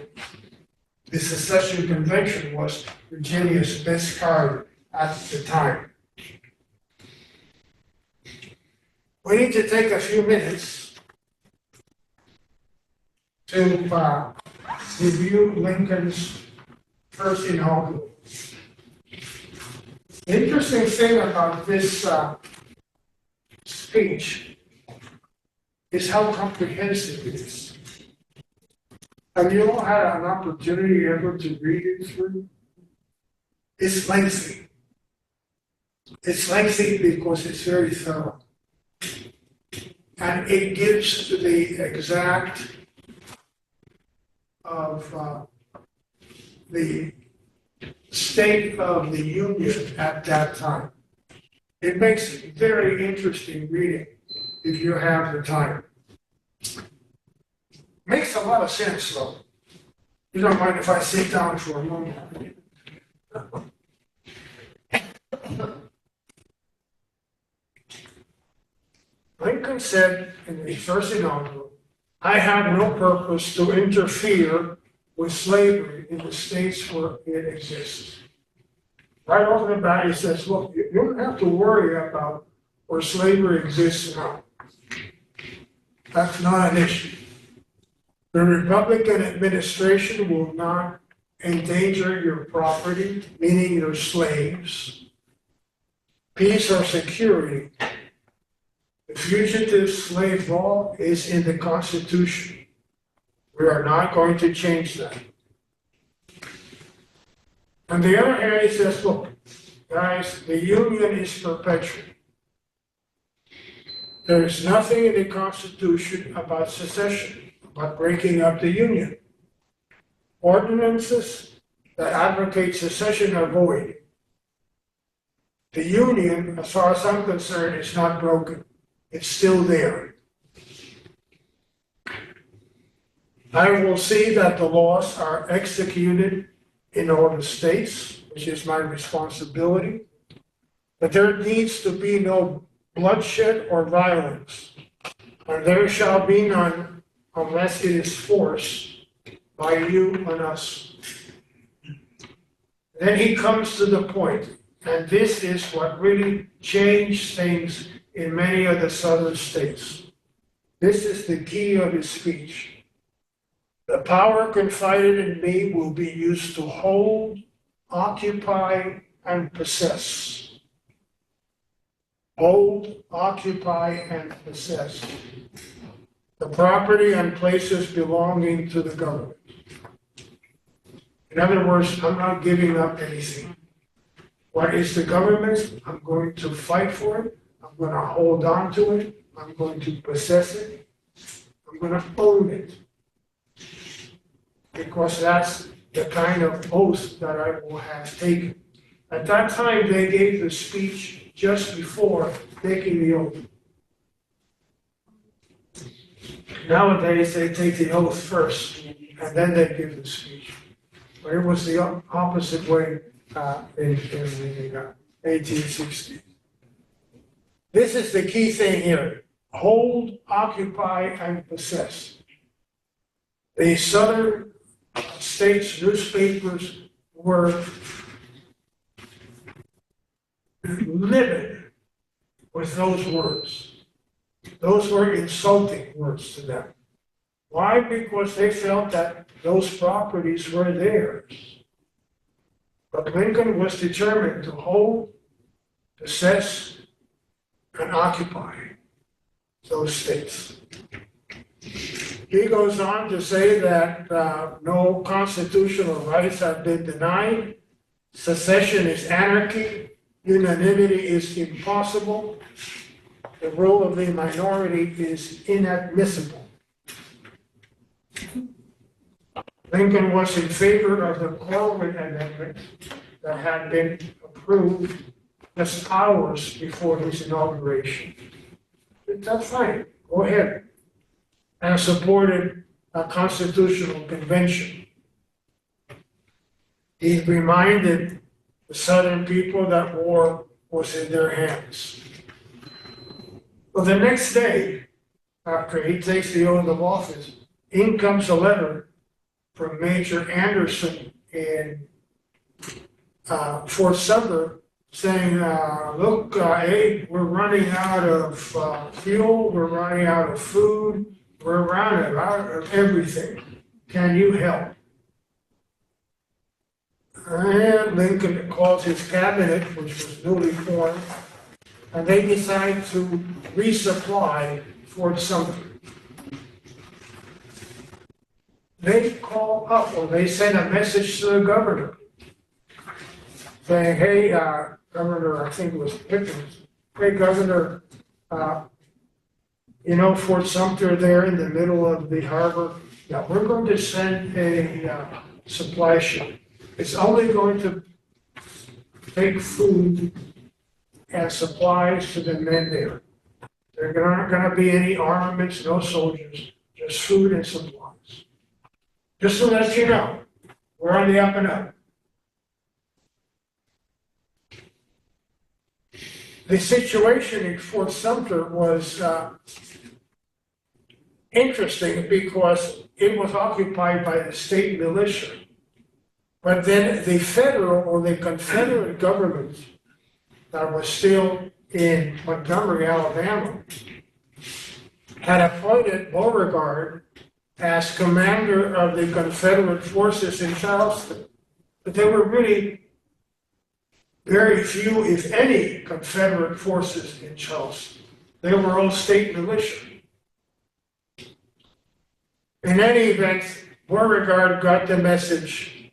The secession convention was Virginia's best card at the time. We need to take a few minutes to review Lincoln's first inaugural. The interesting thing about this speech is how comprehensive it is. Have you all had an opportunity ever to read it through? It's lengthy. It's lengthy because it's very thorough. And it gives the exact of the state of the Union at that time. It makes it very interesting reading if you have the time. Makes a lot of sense though. You don't mind if I sit down for a moment? Lincoln said in the first inaugural, I have no purpose to interfere with slavery in the states where it exists. Right off the bat, he says, look, you don't have to worry about where slavery exists now. That's not an issue. The Republican administration will not endanger your property, meaning your slaves, peace or security. The fugitive slave law is in the Constitution. We are not going to change that. On the other hand, he says, look, guys, the Union is perpetual. There is nothing in the Constitution about secession, about breaking up the Union. Ordinances that advocate secession are void. The Union, as far as I'm concerned, is not broken. It's still there. I will see that the laws are executed in all the states, which is my responsibility. But there needs to be no bloodshed or violence, and there shall be none unless it is forced by you and us. Then he comes to the point, and this is what really changed things in many of the southern states. This is the key of his speech. The power confided in me will be used to hold, occupy, and possess. Hold, occupy, and possess the property and places belonging to the government. In other words, I'm not giving up anything. What is the government's? I'm going to fight for it. I'm going to hold on to it. I'm going to possess it. I'm going to own it. Because that's the kind of oath that I will have taken. At that time, they gave the speech just before taking the oath. Nowadays, they take the oath first, and then they give the speech. But it was the opposite way in the 1860s. This is the key thing here. Hold, occupy, and possess. The southern states' newspapers were livid with those words. Those were insulting words to them. Why? Because they felt that those properties were theirs. But Lincoln was determined to hold, possess, and occupy those states. He goes on to say that no constitutional rights have been denied, secession is anarchy, unanimity is impossible, the rule of the minority is inadmissible. Lincoln was in favor of the Corwin Amendment that had been approved just hours before his inauguration. That's fine, go ahead. And supported a constitutional convention. He reminded the Southern people that war was in their hands. Well, the next day, after he takes the oath of office, in comes a letter from Major Anderson in Fort Sumter saying, look, Abe, we're running out of fuel, we're running out of food, we're running out of everything. Can you help? And Lincoln calls his cabinet, which was newly formed, and they decide to resupply Fort Sumter. They call up, or they send a message to the governor saying, hey, Governor, I think it was Pickens, hey, Governor, you know, Fort Sumter there in the middle of the harbor, yeah, we're going to send a supply ship. It's only going to take food and supplies to the men there. There aren't going to be any armaments, no soldiers, just food and supplies. Just to let you know, we're on the up and up. The situation in Fort Sumter was interesting because it was occupied by the state militia. But then the federal or the Confederate government that was still in Montgomery, Alabama, had appointed Beauregard as commander of the Confederate forces in Charleston. But there were really very few, if any, Confederate forces in Charleston. They were all state militia. In any event, Beauregard got the message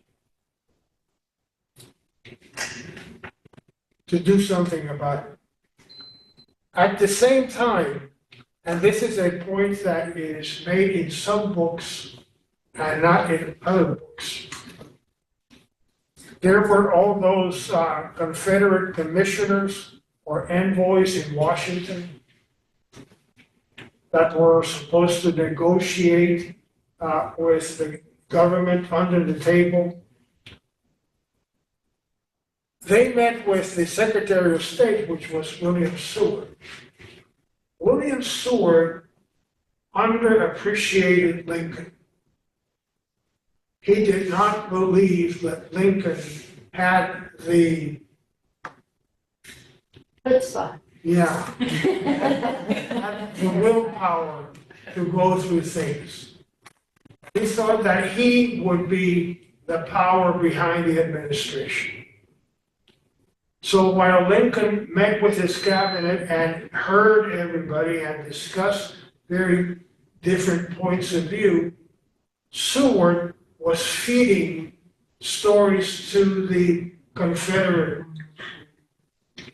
to do something about it. At the same time, and this is a point that is made in some books and not in other books, there were all those Confederate commissioners or envoys in Washington that were supposed to negotiate with the government under the table. They met with the Secretary of State, which was William Seward. William Seward underappreciated Lincoln. He did not believe that Lincoln had the chutzpah. had the willpower to go through things. He thought that he would be the power behind the administration. So while Lincoln met with his cabinet and heard everybody and discussed very different points of view, Seward was feeding stories to the Confederate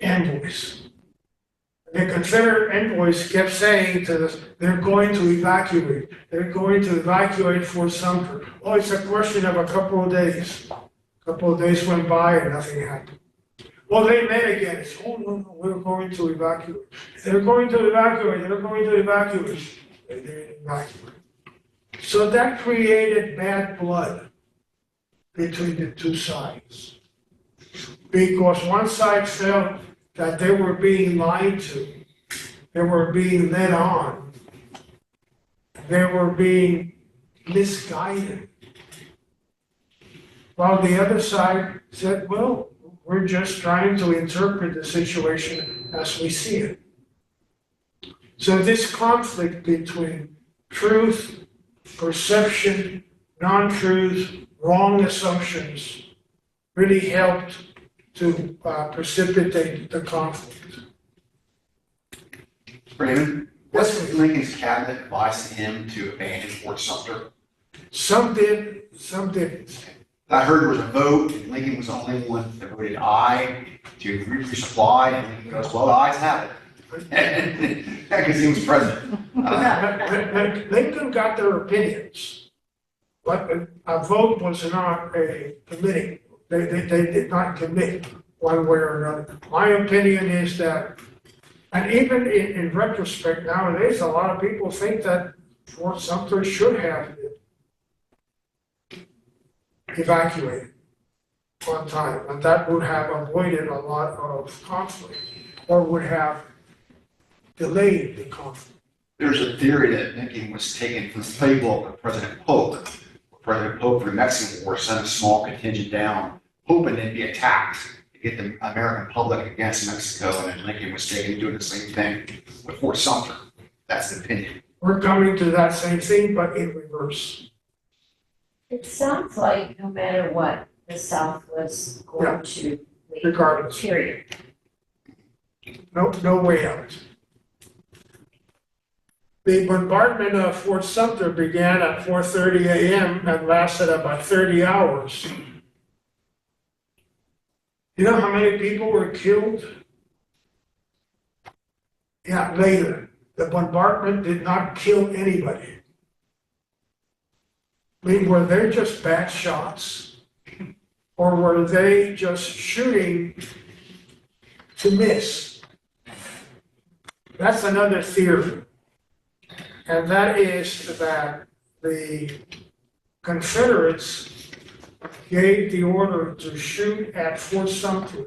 envoys. The Confederate envoys kept saying to us, they're going to evacuate. They're going to evacuate Fort Sumter. Oh, it's a question of a couple of days. A couple of days went by and nothing happened. Well, they met again. It's, oh, no, we're going to evacuate. They're going to evacuate. They're going to evacuate. They didn't evacuate. So that created bad blood between the two sides. Because one side felt that they were being lied to. They were being led on. They were being misguided. While the other side said, well, we're just trying to interpret the situation as we see it. So this conflict between truth, perception, non-truth, wrong assumptions really helped to precipitate the conflict. Raymond, wasn't Lincoln's cabinet advising him to abandon Fort Sumter? Some did, some didn't. I heard there was a vote, and Lincoln was the only one that voted aye to resupply, and Lincoln goes, well, the ayes have it. Because he was president. Lincoln got their opinions, but a vote was not a committee. They did not commit one way or another. My opinion is that, and even in retrospect nowadays, a lot of people think that Fort Sumter should have been evacuated on time, and that would have avoided a lot of conflict, or would have delayed the conflict. There's a theory that Lincoln was taken from the playbook of President Polk. President Polk for the Mexican War sent a small contingent down, hoping they'd be attacked to get the American public against Mexico, and then Lincoln was taken doing the same thing with Fort Sumter. That's the opinion. We're coming to that same thing, but in reverse. It sounds like no matter what, the South was going to leave, Regardless. period. No way out. The bombardment of Fort Sumter began at 4:30 a.m. and lasted about 30 hours. You know how many people were killed? Yeah, later. The bombardment did not kill anybody. I mean, were they just bad shots? Or were they just shooting to miss? That's another theory. And that is that the Confederates gave the order to shoot at Fort Sumter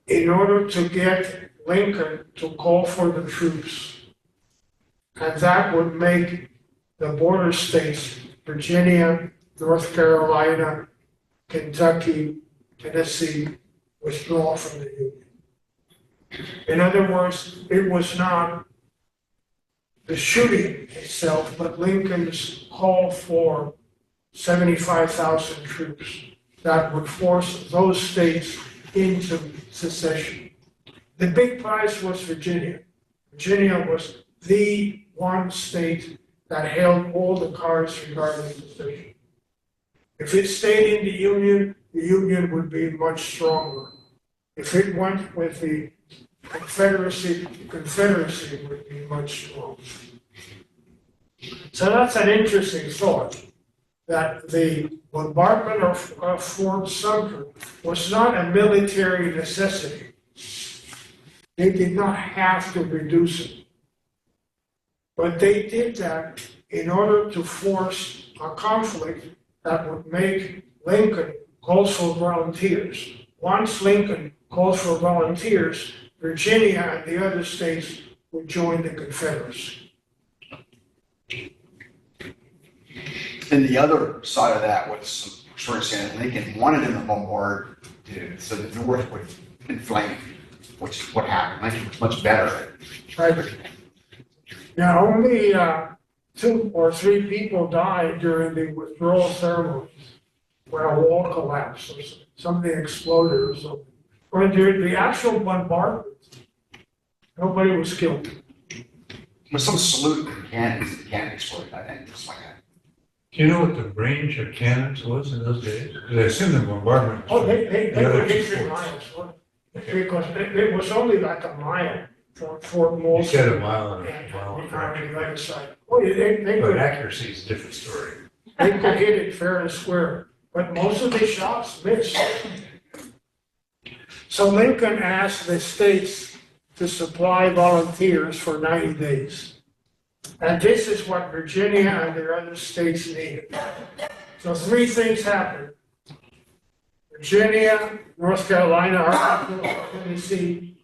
in order to get Lincoln to call for the troops. And that would make the border states, Virginia, North Carolina, Kentucky, Tennessee, withdraw from the Union. In other words, it was not the shooting itself, but Lincoln's call for 75,000 troops that would force those states into secession. The big prize was Virginia. Virginia was the one state that held all the cards regarding secession. If it stayed in the Union would be much stronger. If it went with the Confederacy would be much stronger. So that's an interesting thought, that the bombardment of Fort Sumter was not a military necessity. They did not have to reduce it. But they did that in order to force a conflict that would make Lincoln call for volunteers. Once Lincoln called for volunteers, Virginia and the other states would join the Confederacy. And the other side of that was some sort of saying that Lincoln wanted them to bombard so the North would inflame, which is what happened. Lincoln was much better at it. Now, only 2 or 3 people died during the withdrawal ceremonies, where a wall collapsed or something exploded or something. But during the actual bombardment, nobody was killed. With some salute and cannons, the cannon exploded, I think, just like that. Do you know what the range of cannons was in those days? Because I assume the bombardment. Oh, they The other were hit 3 forts. miles, because it was only like a mile from Fort You Moultrie. said a mile and and a mile. on the other side. Oh, they But could, accuracy is a different story. they could hit it fair and square, but most of the shots missed. So Lincoln asked the states to supply volunteers for 90 days. And this is what Virginia and the other states needed. So 3 things happened. Virginia, North Carolina, Arkansas, Tennessee,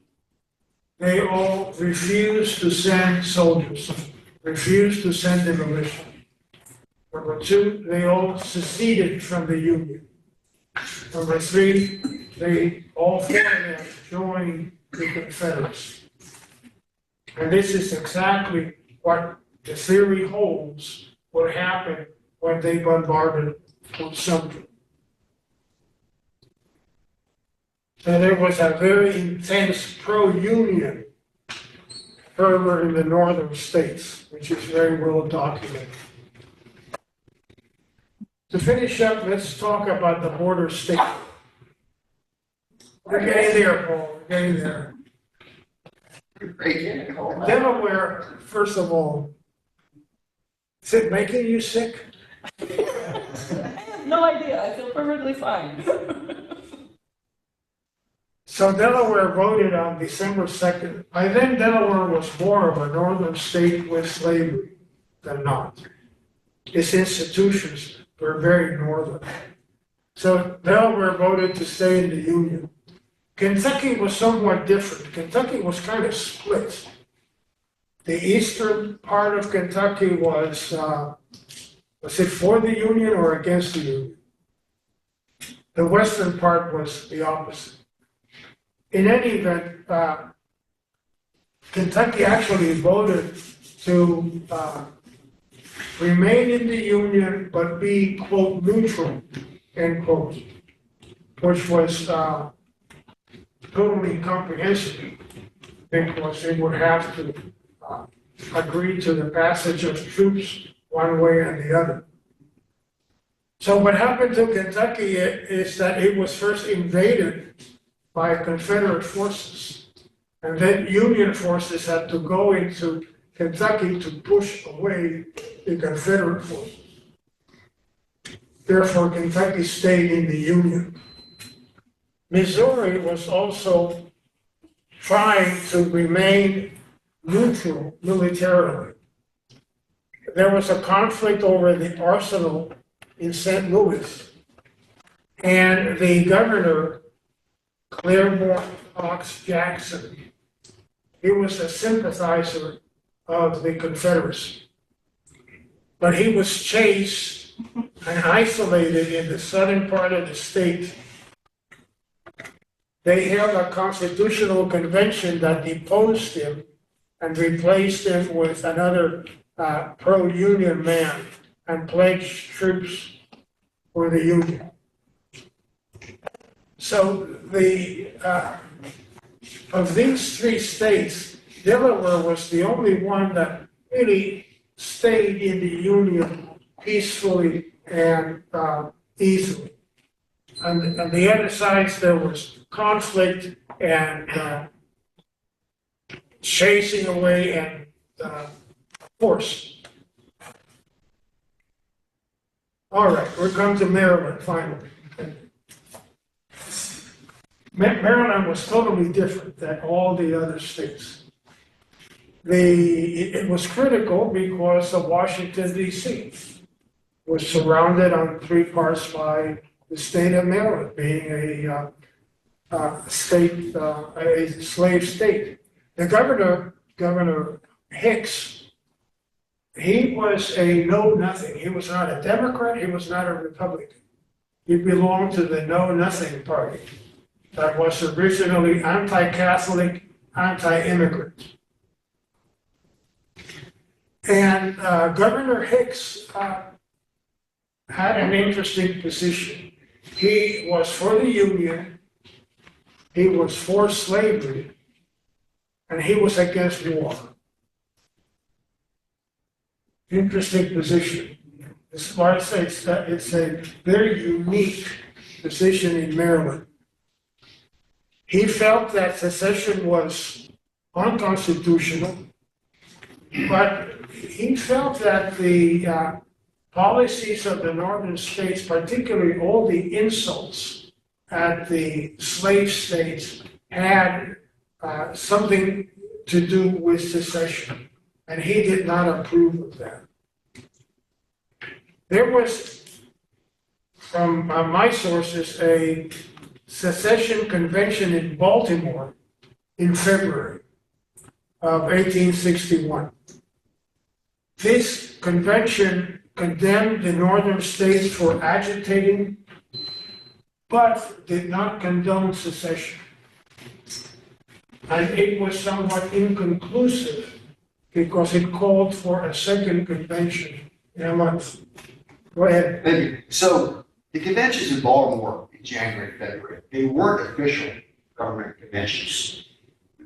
they all refused to send soldiers, refused to send the militia. Number 2, they all seceded from the Union. Number 3, all 4 of them joined the Confederacy. And this is exactly what the theory holds would happen when they bombarded Fort Sumter. And there was a very intense pro-union fervor in the northern states, which is very well documented. To finish up, let's talk about the border state. We're getting there, Paul, we're getting there. Great. Delaware, first of all, is it making you sick? I have no idea. I feel perfectly fine. So Delaware voted on December 2nd. By then, Delaware was more of a northern state with slavery than not. Its institutions were very northern. So Delaware voted to stay in the Union. Kentucky was somewhat different. Kentucky was kind of split. The eastern part of Kentucky was it for the Union or against the Union? The western part was the opposite. In any event, Kentucky actually voted to remain in the Union but be, quote, neutral, end quote, which was totally incomprehensible because it would have to agree to the passage of troops one way or the other. So what happened to Kentucky is that it was first invaded by Confederate forces, and then Union forces had to go into Kentucky to push away the Confederate forces. Therefore, Kentucky stayed in the Union. Missouri was also trying to remain neutral militarily. There was a conflict over the arsenal in St. Louis, and the governor, Claremont Fox Jackson, he was a sympathizer of the Confederacy. But he was chased and isolated in the southern part of the state. They held a constitutional convention that deposed him and replaced him with another pro-Union man and pledged troops for the Union. So of these three states, Delaware was the only one that really stayed in the Union peacefully and easily. On the other sides, there was conflict and chasing away and force. All right, we're coming to Maryland finally. Maryland was totally different than all the other states. It was critical because of Washington, D.C. was surrounded on three parts by the state of Maryland, being a slave state. The Governor Hicks, he was a know-nothing. He was not a Democrat. He was not a Republican. He belonged to the Know-Nothing Party that was originally anti-Catholic, anti-immigrant. And Governor Hicks had an interesting position. He was for the Union, he was for slavery, and he was against war. Interesting position. This is why I say it's a very unique position in Maryland. He felt that secession was unconstitutional, but he felt that the policies of the northern states, particularly all the insults at the slave states, had something to do with secession, and he did not approve of that. There was, from my sources, a secession convention in Baltimore in February of 1861. This convention condemned the northern states for agitating, but did not condone secession. and it was somewhat inconclusive because it called for a second convention in a month. Go ahead. Thank you. So the conventions in Baltimore in January, February, they weren't official government conventions.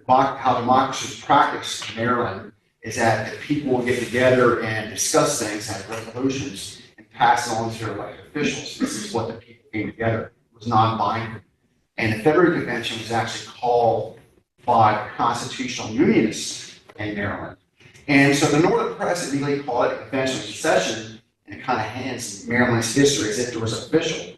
How democracy is practiced in Maryland is that the people will get together and discuss things, have resolutions, and pass it on to their elected officials. This is what the people came together. It was non-binding. And the February Convention was actually called by the constitutional unionists in Maryland. And so the Northern Press immediately called it a convention of secession, and it kind of hands Maryland's history as if there was an official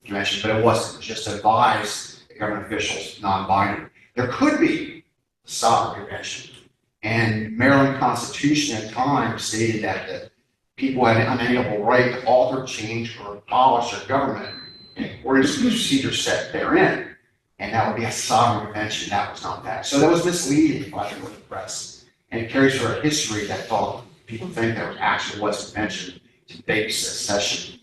convention, but it wasn't. It was just to advise the government officials, non-binding. There could be a sovereign convention, and Maryland Constitution at the time stated that the people had an unalienable right to alter, change, or abolish their government in accordance with the procedures set therein. And that would be a sovereign convention. That was not that. So that was misleading by the Northern Press. And it carries for a history that thought people think there actually was a convention to debate secession.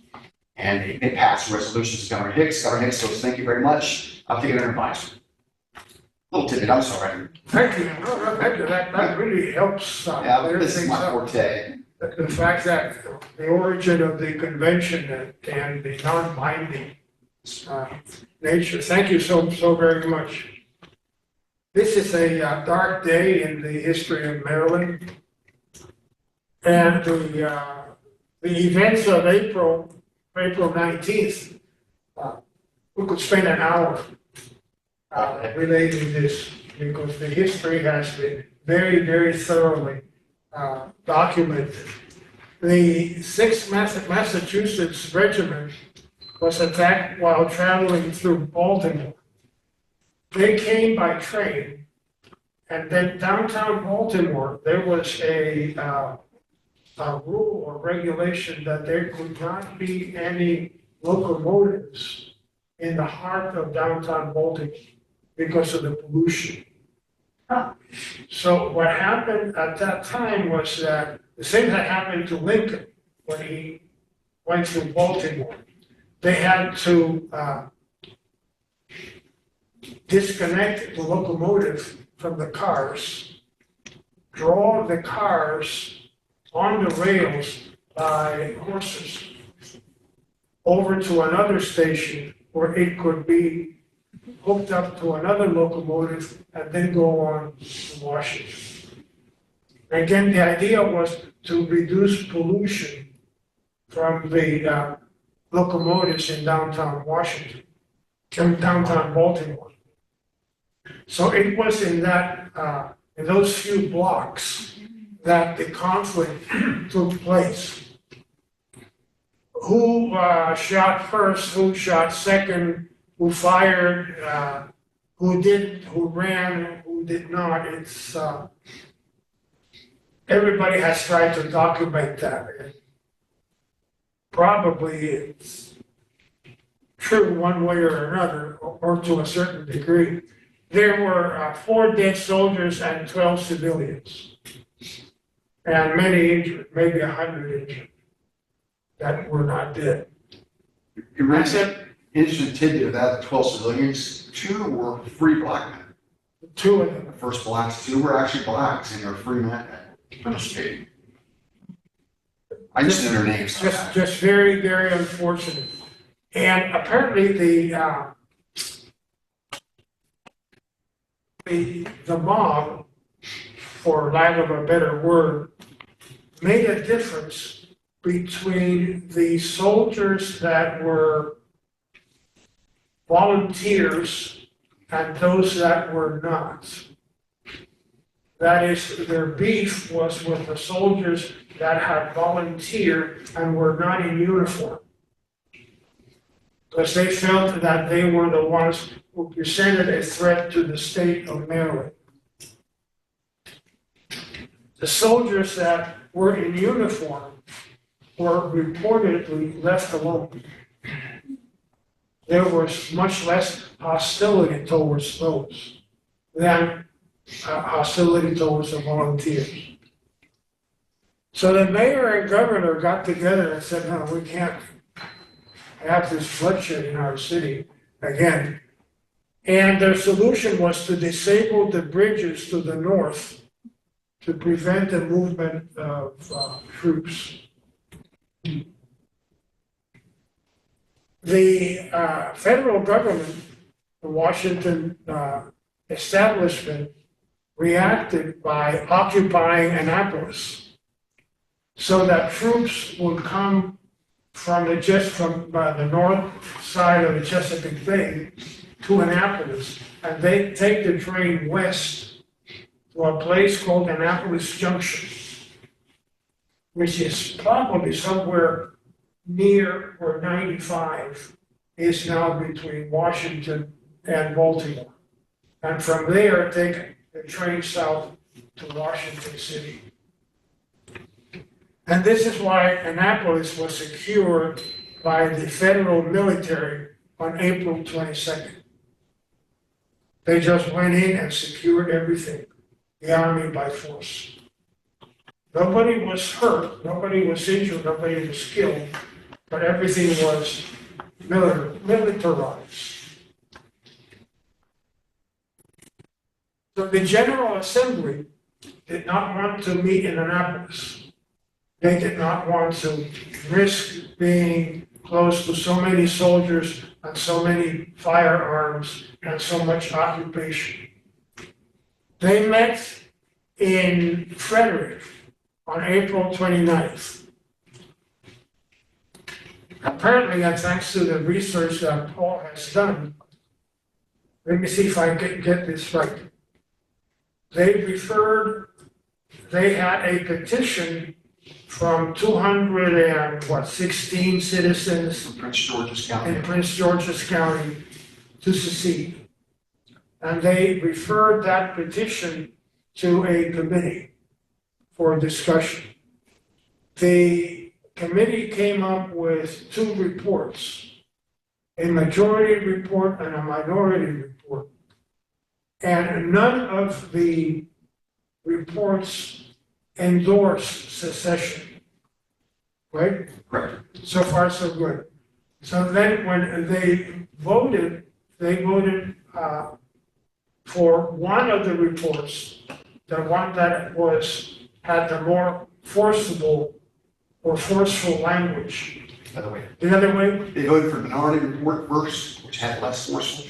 And they passed resolutions to Governor Hicks. Governor Hicks goes, thank you very much. I'll take it under advisement. Little tidbit, I'm sorry. Thank you. No, thank you. That really helps. Yeah, clear this is things my up. forte. The fact that the origin of the convention and the non-binding nature. Thank you so very much. This is a dark day in the history of Maryland, and the events of April 19th. We could spend an hour relating this because the history has been very thoroughly documented. The 6th Massachusetts Regiment was attacked while traveling through Baltimore. They came by train, and then downtown Baltimore, there was a rule or regulation that there could not be any locomotives in the heart of downtown Baltimore because of the pollution. So what happened at that time was that the same that happened to Lincoln when he went through Baltimore. They had to disconnect the locomotive from the cars, draw the cars on the rails by horses over to another station where it could be hooked up to another locomotive and then go on to Washington. Again, the idea was to reduce pollution from the locomotives in downtown Washington, in downtown Baltimore. So it was in that, in those few blocks that the conflict took place. Who shot first, who shot second, who fired, who ran, who did not. It's, everybody has tried to document that. Probably it's true one way or another, or to a certain degree. There were 4 dead soldiers and 12 civilians, and many injured, maybe 100 injured, that were not dead. You mentioned interesting tidbit of that, the 12 civilians, 2 were free black men. 2 of them. The first blacks, 2 were actually blacks, and they were free men that participated. I just knew their names. Just very unfortunate. And apparently the mob, for lack of a better word, made a difference between the soldiers that were volunteers and those that were not. That is, their beef was with the soldiers that had volunteered and were not in uniform. Because they felt that they were the ones who presented a threat to the state of Maryland. The soldiers that were in uniform were reportedly left alone. There was much less hostility towards those than hostility towards the volunteers. So the mayor and governor got together and said, no, we can't have this bloodshed in our city again. And their solution was to disable the bridges to the north to prevent the movement of troops. The federal government, the Washington establishment, reacted by occupying Annapolis so that troops would come from the north side of the Chesapeake Bay to Annapolis, and they take the train west to a place called Annapolis Junction, which is probably somewhere near where 95 is now between Washington and Baltimore. And from there, take the train south to Washington City. And this is why Annapolis was secured by the federal military on April 22nd. They just went in and secured everything, the army by force. Nobody was hurt, nobody was injured, nobody was killed, but everything was militarized. So the General Assembly did not want to meet in Annapolis. They did not want to risk being close to so many soldiers and so many firearms and so much occupation. They met in Frederick on April 29th. Apparently, and thanks to the research that Paul has done, let me see if I can get this right. They had a petition from 216 citizens From Prince George's County. in Prince George's County to secede. And they referred that petition to a committee for discussion. The committee came up with two reports, a majority report and a minority report. And none of the reports endorsed secession, right? Correct. So far, so good. So then when they voted for one of the reports, the one that had the more forceful language. By the way, The other way, they voted for the minority report first, which had less forceful,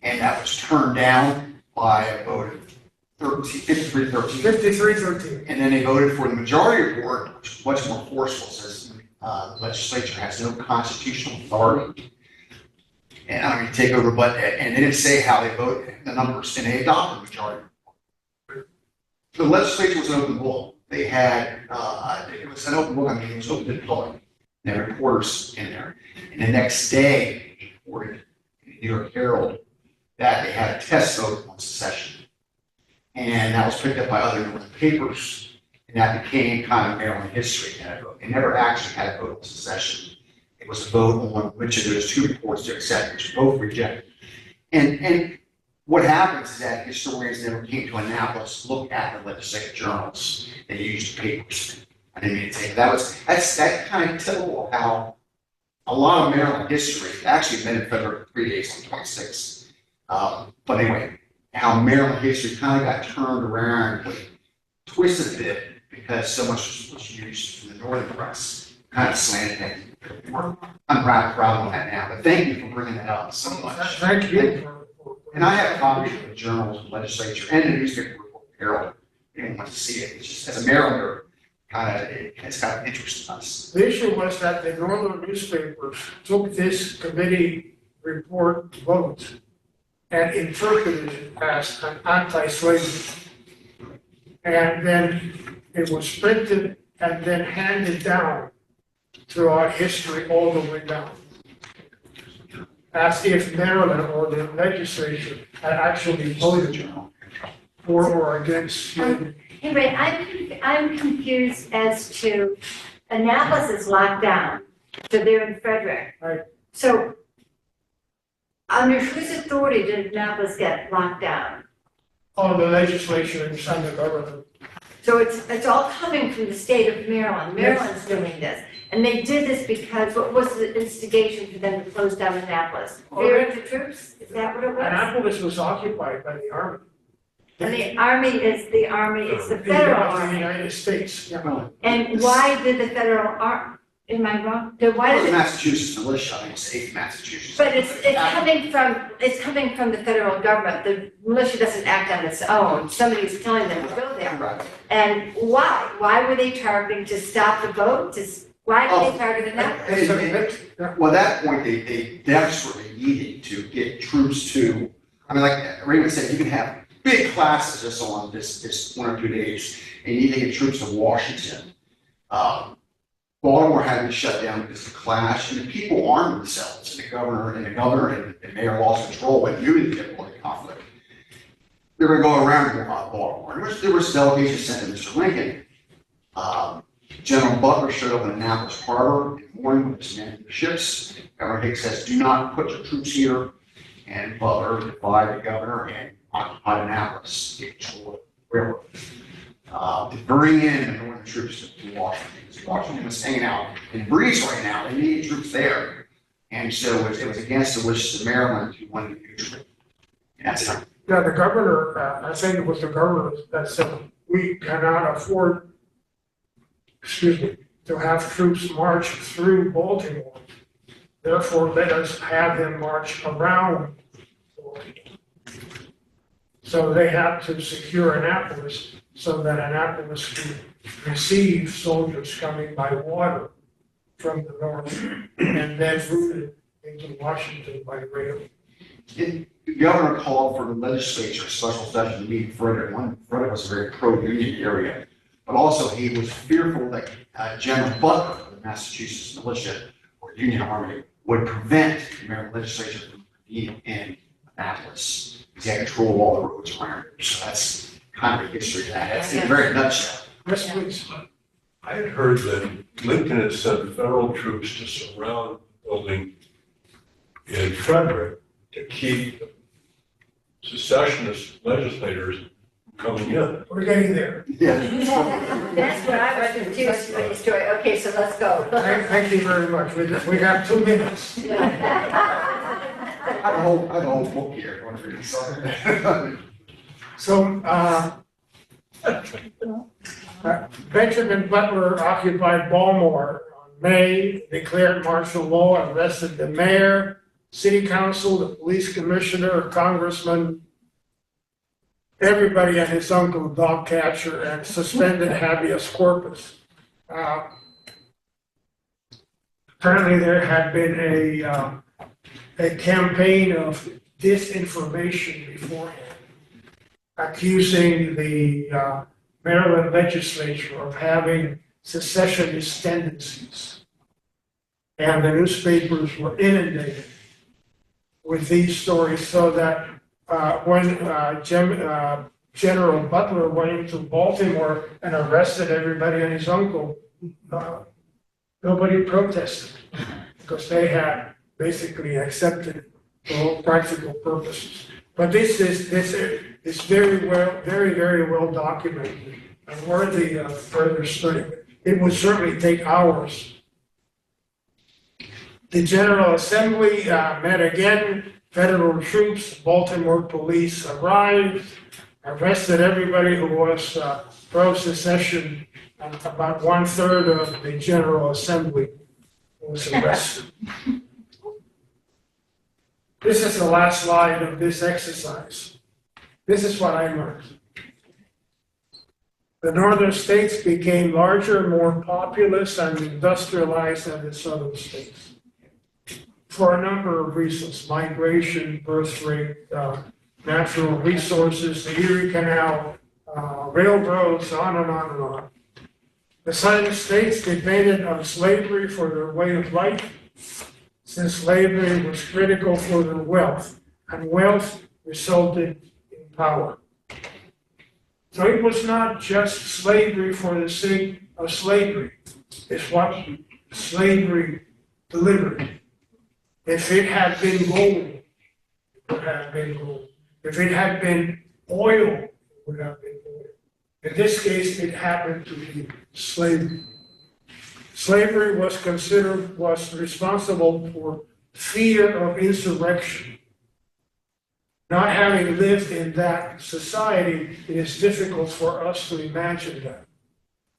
and that was turned down by a vote of 53-13. 53-13. And then they voted for the majority report, which was much more forceful, says the legislature has no constitutional authority. And I'm going to take over, but, and they didn't say how they voted, the numbers, and they adopted the majority report. The legislature was an open book. They had, it was an open book, I mean, it was open to the public. There were reporters in there. And the next day, they reported in the New York Herald that they had a test vote on secession. And that was picked up by other northern papers, and that became kind of Maryland history. They never actually had a vote on secession. It was a vote on which of those two reports to accept, which were both rejected. And what happens is that historians never came to Annapolis to look at the legislative journals. They used papers. I didn't mean to say that's kind of typical of how a lot of Maryland history, actually been in February 3 days on 26. But anyway, how Maryland history kind of got turned around, twisted a bit, because so much was used from the northern press, kind of slanted it. I'm rather proud of that now, but thank you for bringing that up so much. Thank you. And I have copies of the journals, the legislature, and the newspaper report, Herald. Anyone wants to see it, it's just, as a Marylander, it's got interest in us. The issue was that the northern newspapers took this committee report vote and interpreted it as an anti-slavery. And then it was printed and then handed down throughout history all the way down. As if Maryland or the legislature had actually voted for or against slavery. Anyway, I'm confused as to Annapolis is locked down, so they're in Frederick. Right. So under whose authority did Annapolis get locked down? On the legislature and the government. So So it's all coming from the state of Maryland. Maryland's doing this. And they did this because, what was the instigation for them to close down Annapolis? Fear of the troops? Is that what it was? Annapolis was occupied by the army. And the army, it's the federal Of the army. United States, yeah. And why did the federal army, am I wrong? Why Well, did the it? Massachusetts militia, I mean, it's 8th Massachusetts. But it's coming from the federal government. The militia doesn't act on its own. Somebody's telling them to go there. Right. And why? Why were they targeting to stop the vote? Why were they targeting that? Well, at that point, they desperately needed to get troops to, I mean, like Raymond said, you can have big classes just on this 1 or 2 days, and you need to get troops to Washington. Baltimore had to shut down because of the clash, and the people armed themselves, and the governor and mayor lost control and knew the political conflict. They were going to go around Baltimore. There was delegations sent to Mr. Lincoln. General Butler showed up in Annapolis Harbor in the morning with his men in the ships. Governor Hicks says, "Do not put your troops here." And Butler defied the governor and occupied Annapolis, get control of the railroad. To bring in the northern troops to Washington. Because Washington was hanging out in breeze right now. They needed troops there. And so it was against the wishes of Maryland who wanted to neutral. And that's how. Yeah, the governor, I think it was the governor that said, we cannot afford, to have troops march through Baltimore. Therefore, let us have them march around Baltimore. So they had to secure Annapolis so that Annapolis could receive soldiers coming by water from the north and then routed into Washington by rail. The governor called for the legislature, a special session to meet in Frederick. Frederick was a very pro-union area, but also he was fearful that General Butler of the Massachusetts militia or Union Army would prevent the Maryland legislature from being in Annapolis. Because he had control of all the roads around here. So that's kind of the history of that. That's in a very nutshell. Yes, please. I had heard that Lincoln had sent federal troops to surround the building in Frederick to keep secessionist legislators from coming in. We're getting there. Yeah. That's what I read in the story. Okay, so let's go. Thank you very much. We got 2 minutes. I have a whole book here. If you want to read something. So, Benjamin Butler occupied Baltimore on May, declared martial law, arrested the mayor, city council, the police commissioner, congressman, everybody and his uncle, dog catcher, and suspended habeas corpus. Apparently there had been a campaign of disinformation beforehand, accusing the Maryland legislature of having secessionist tendencies. And the newspapers were inundated with these stories, so that when General Butler went into Baltimore and arrested everybody and his uncle, nobody protested because they had basically accepted for all practical purposes. But this is very well documented and worthy of further study. It would certainly take hours. The General Assembly met again. Federal troops, Baltimore police arrived, arrested everybody who was pro-secession, and about 1/3 of the General Assembly was arrested. This is the last slide of this exercise. This is what I learned. The northern states became larger, more populous, and industrialized than the southern states. For a number of reasons: migration, birth rate, natural resources, the Erie Canal, railroads, on and on and on. The southern states depended on slavery for their way of life, since slavery was critical for their wealth, and wealth resulted in power. So it was not just slavery for the sake of slavery. It's what slavery delivered. If it had been gold, it would have been gold. If it had been oil, it would have been oil. In this case, it happened to be slavery. Slavery was responsible for fear of insurrection. Not having lived in that society, it is difficult for us to imagine that.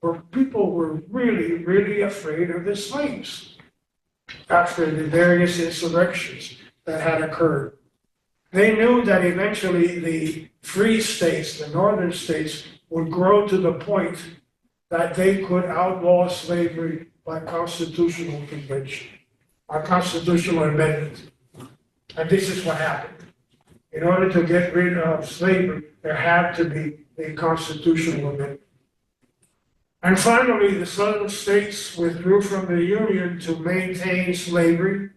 For people were really, really afraid of the slaves after the various insurrections that had occurred. They knew that eventually the free states, the northern states, would grow to the point that they could outlaw slavery by constitutional convention, by constitutional amendment. And this is what happened. In order to get rid of slavery, there had to be a constitutional amendment. And finally, the southern states withdrew from the Union to maintain slavery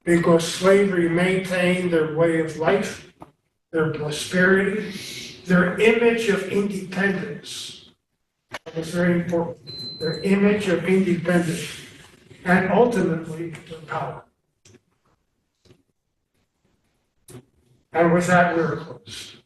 because slavery maintained their way of life, their prosperity, their image of independence. That was very important. Their image of independence, and ultimately their power. And with that, we're closed.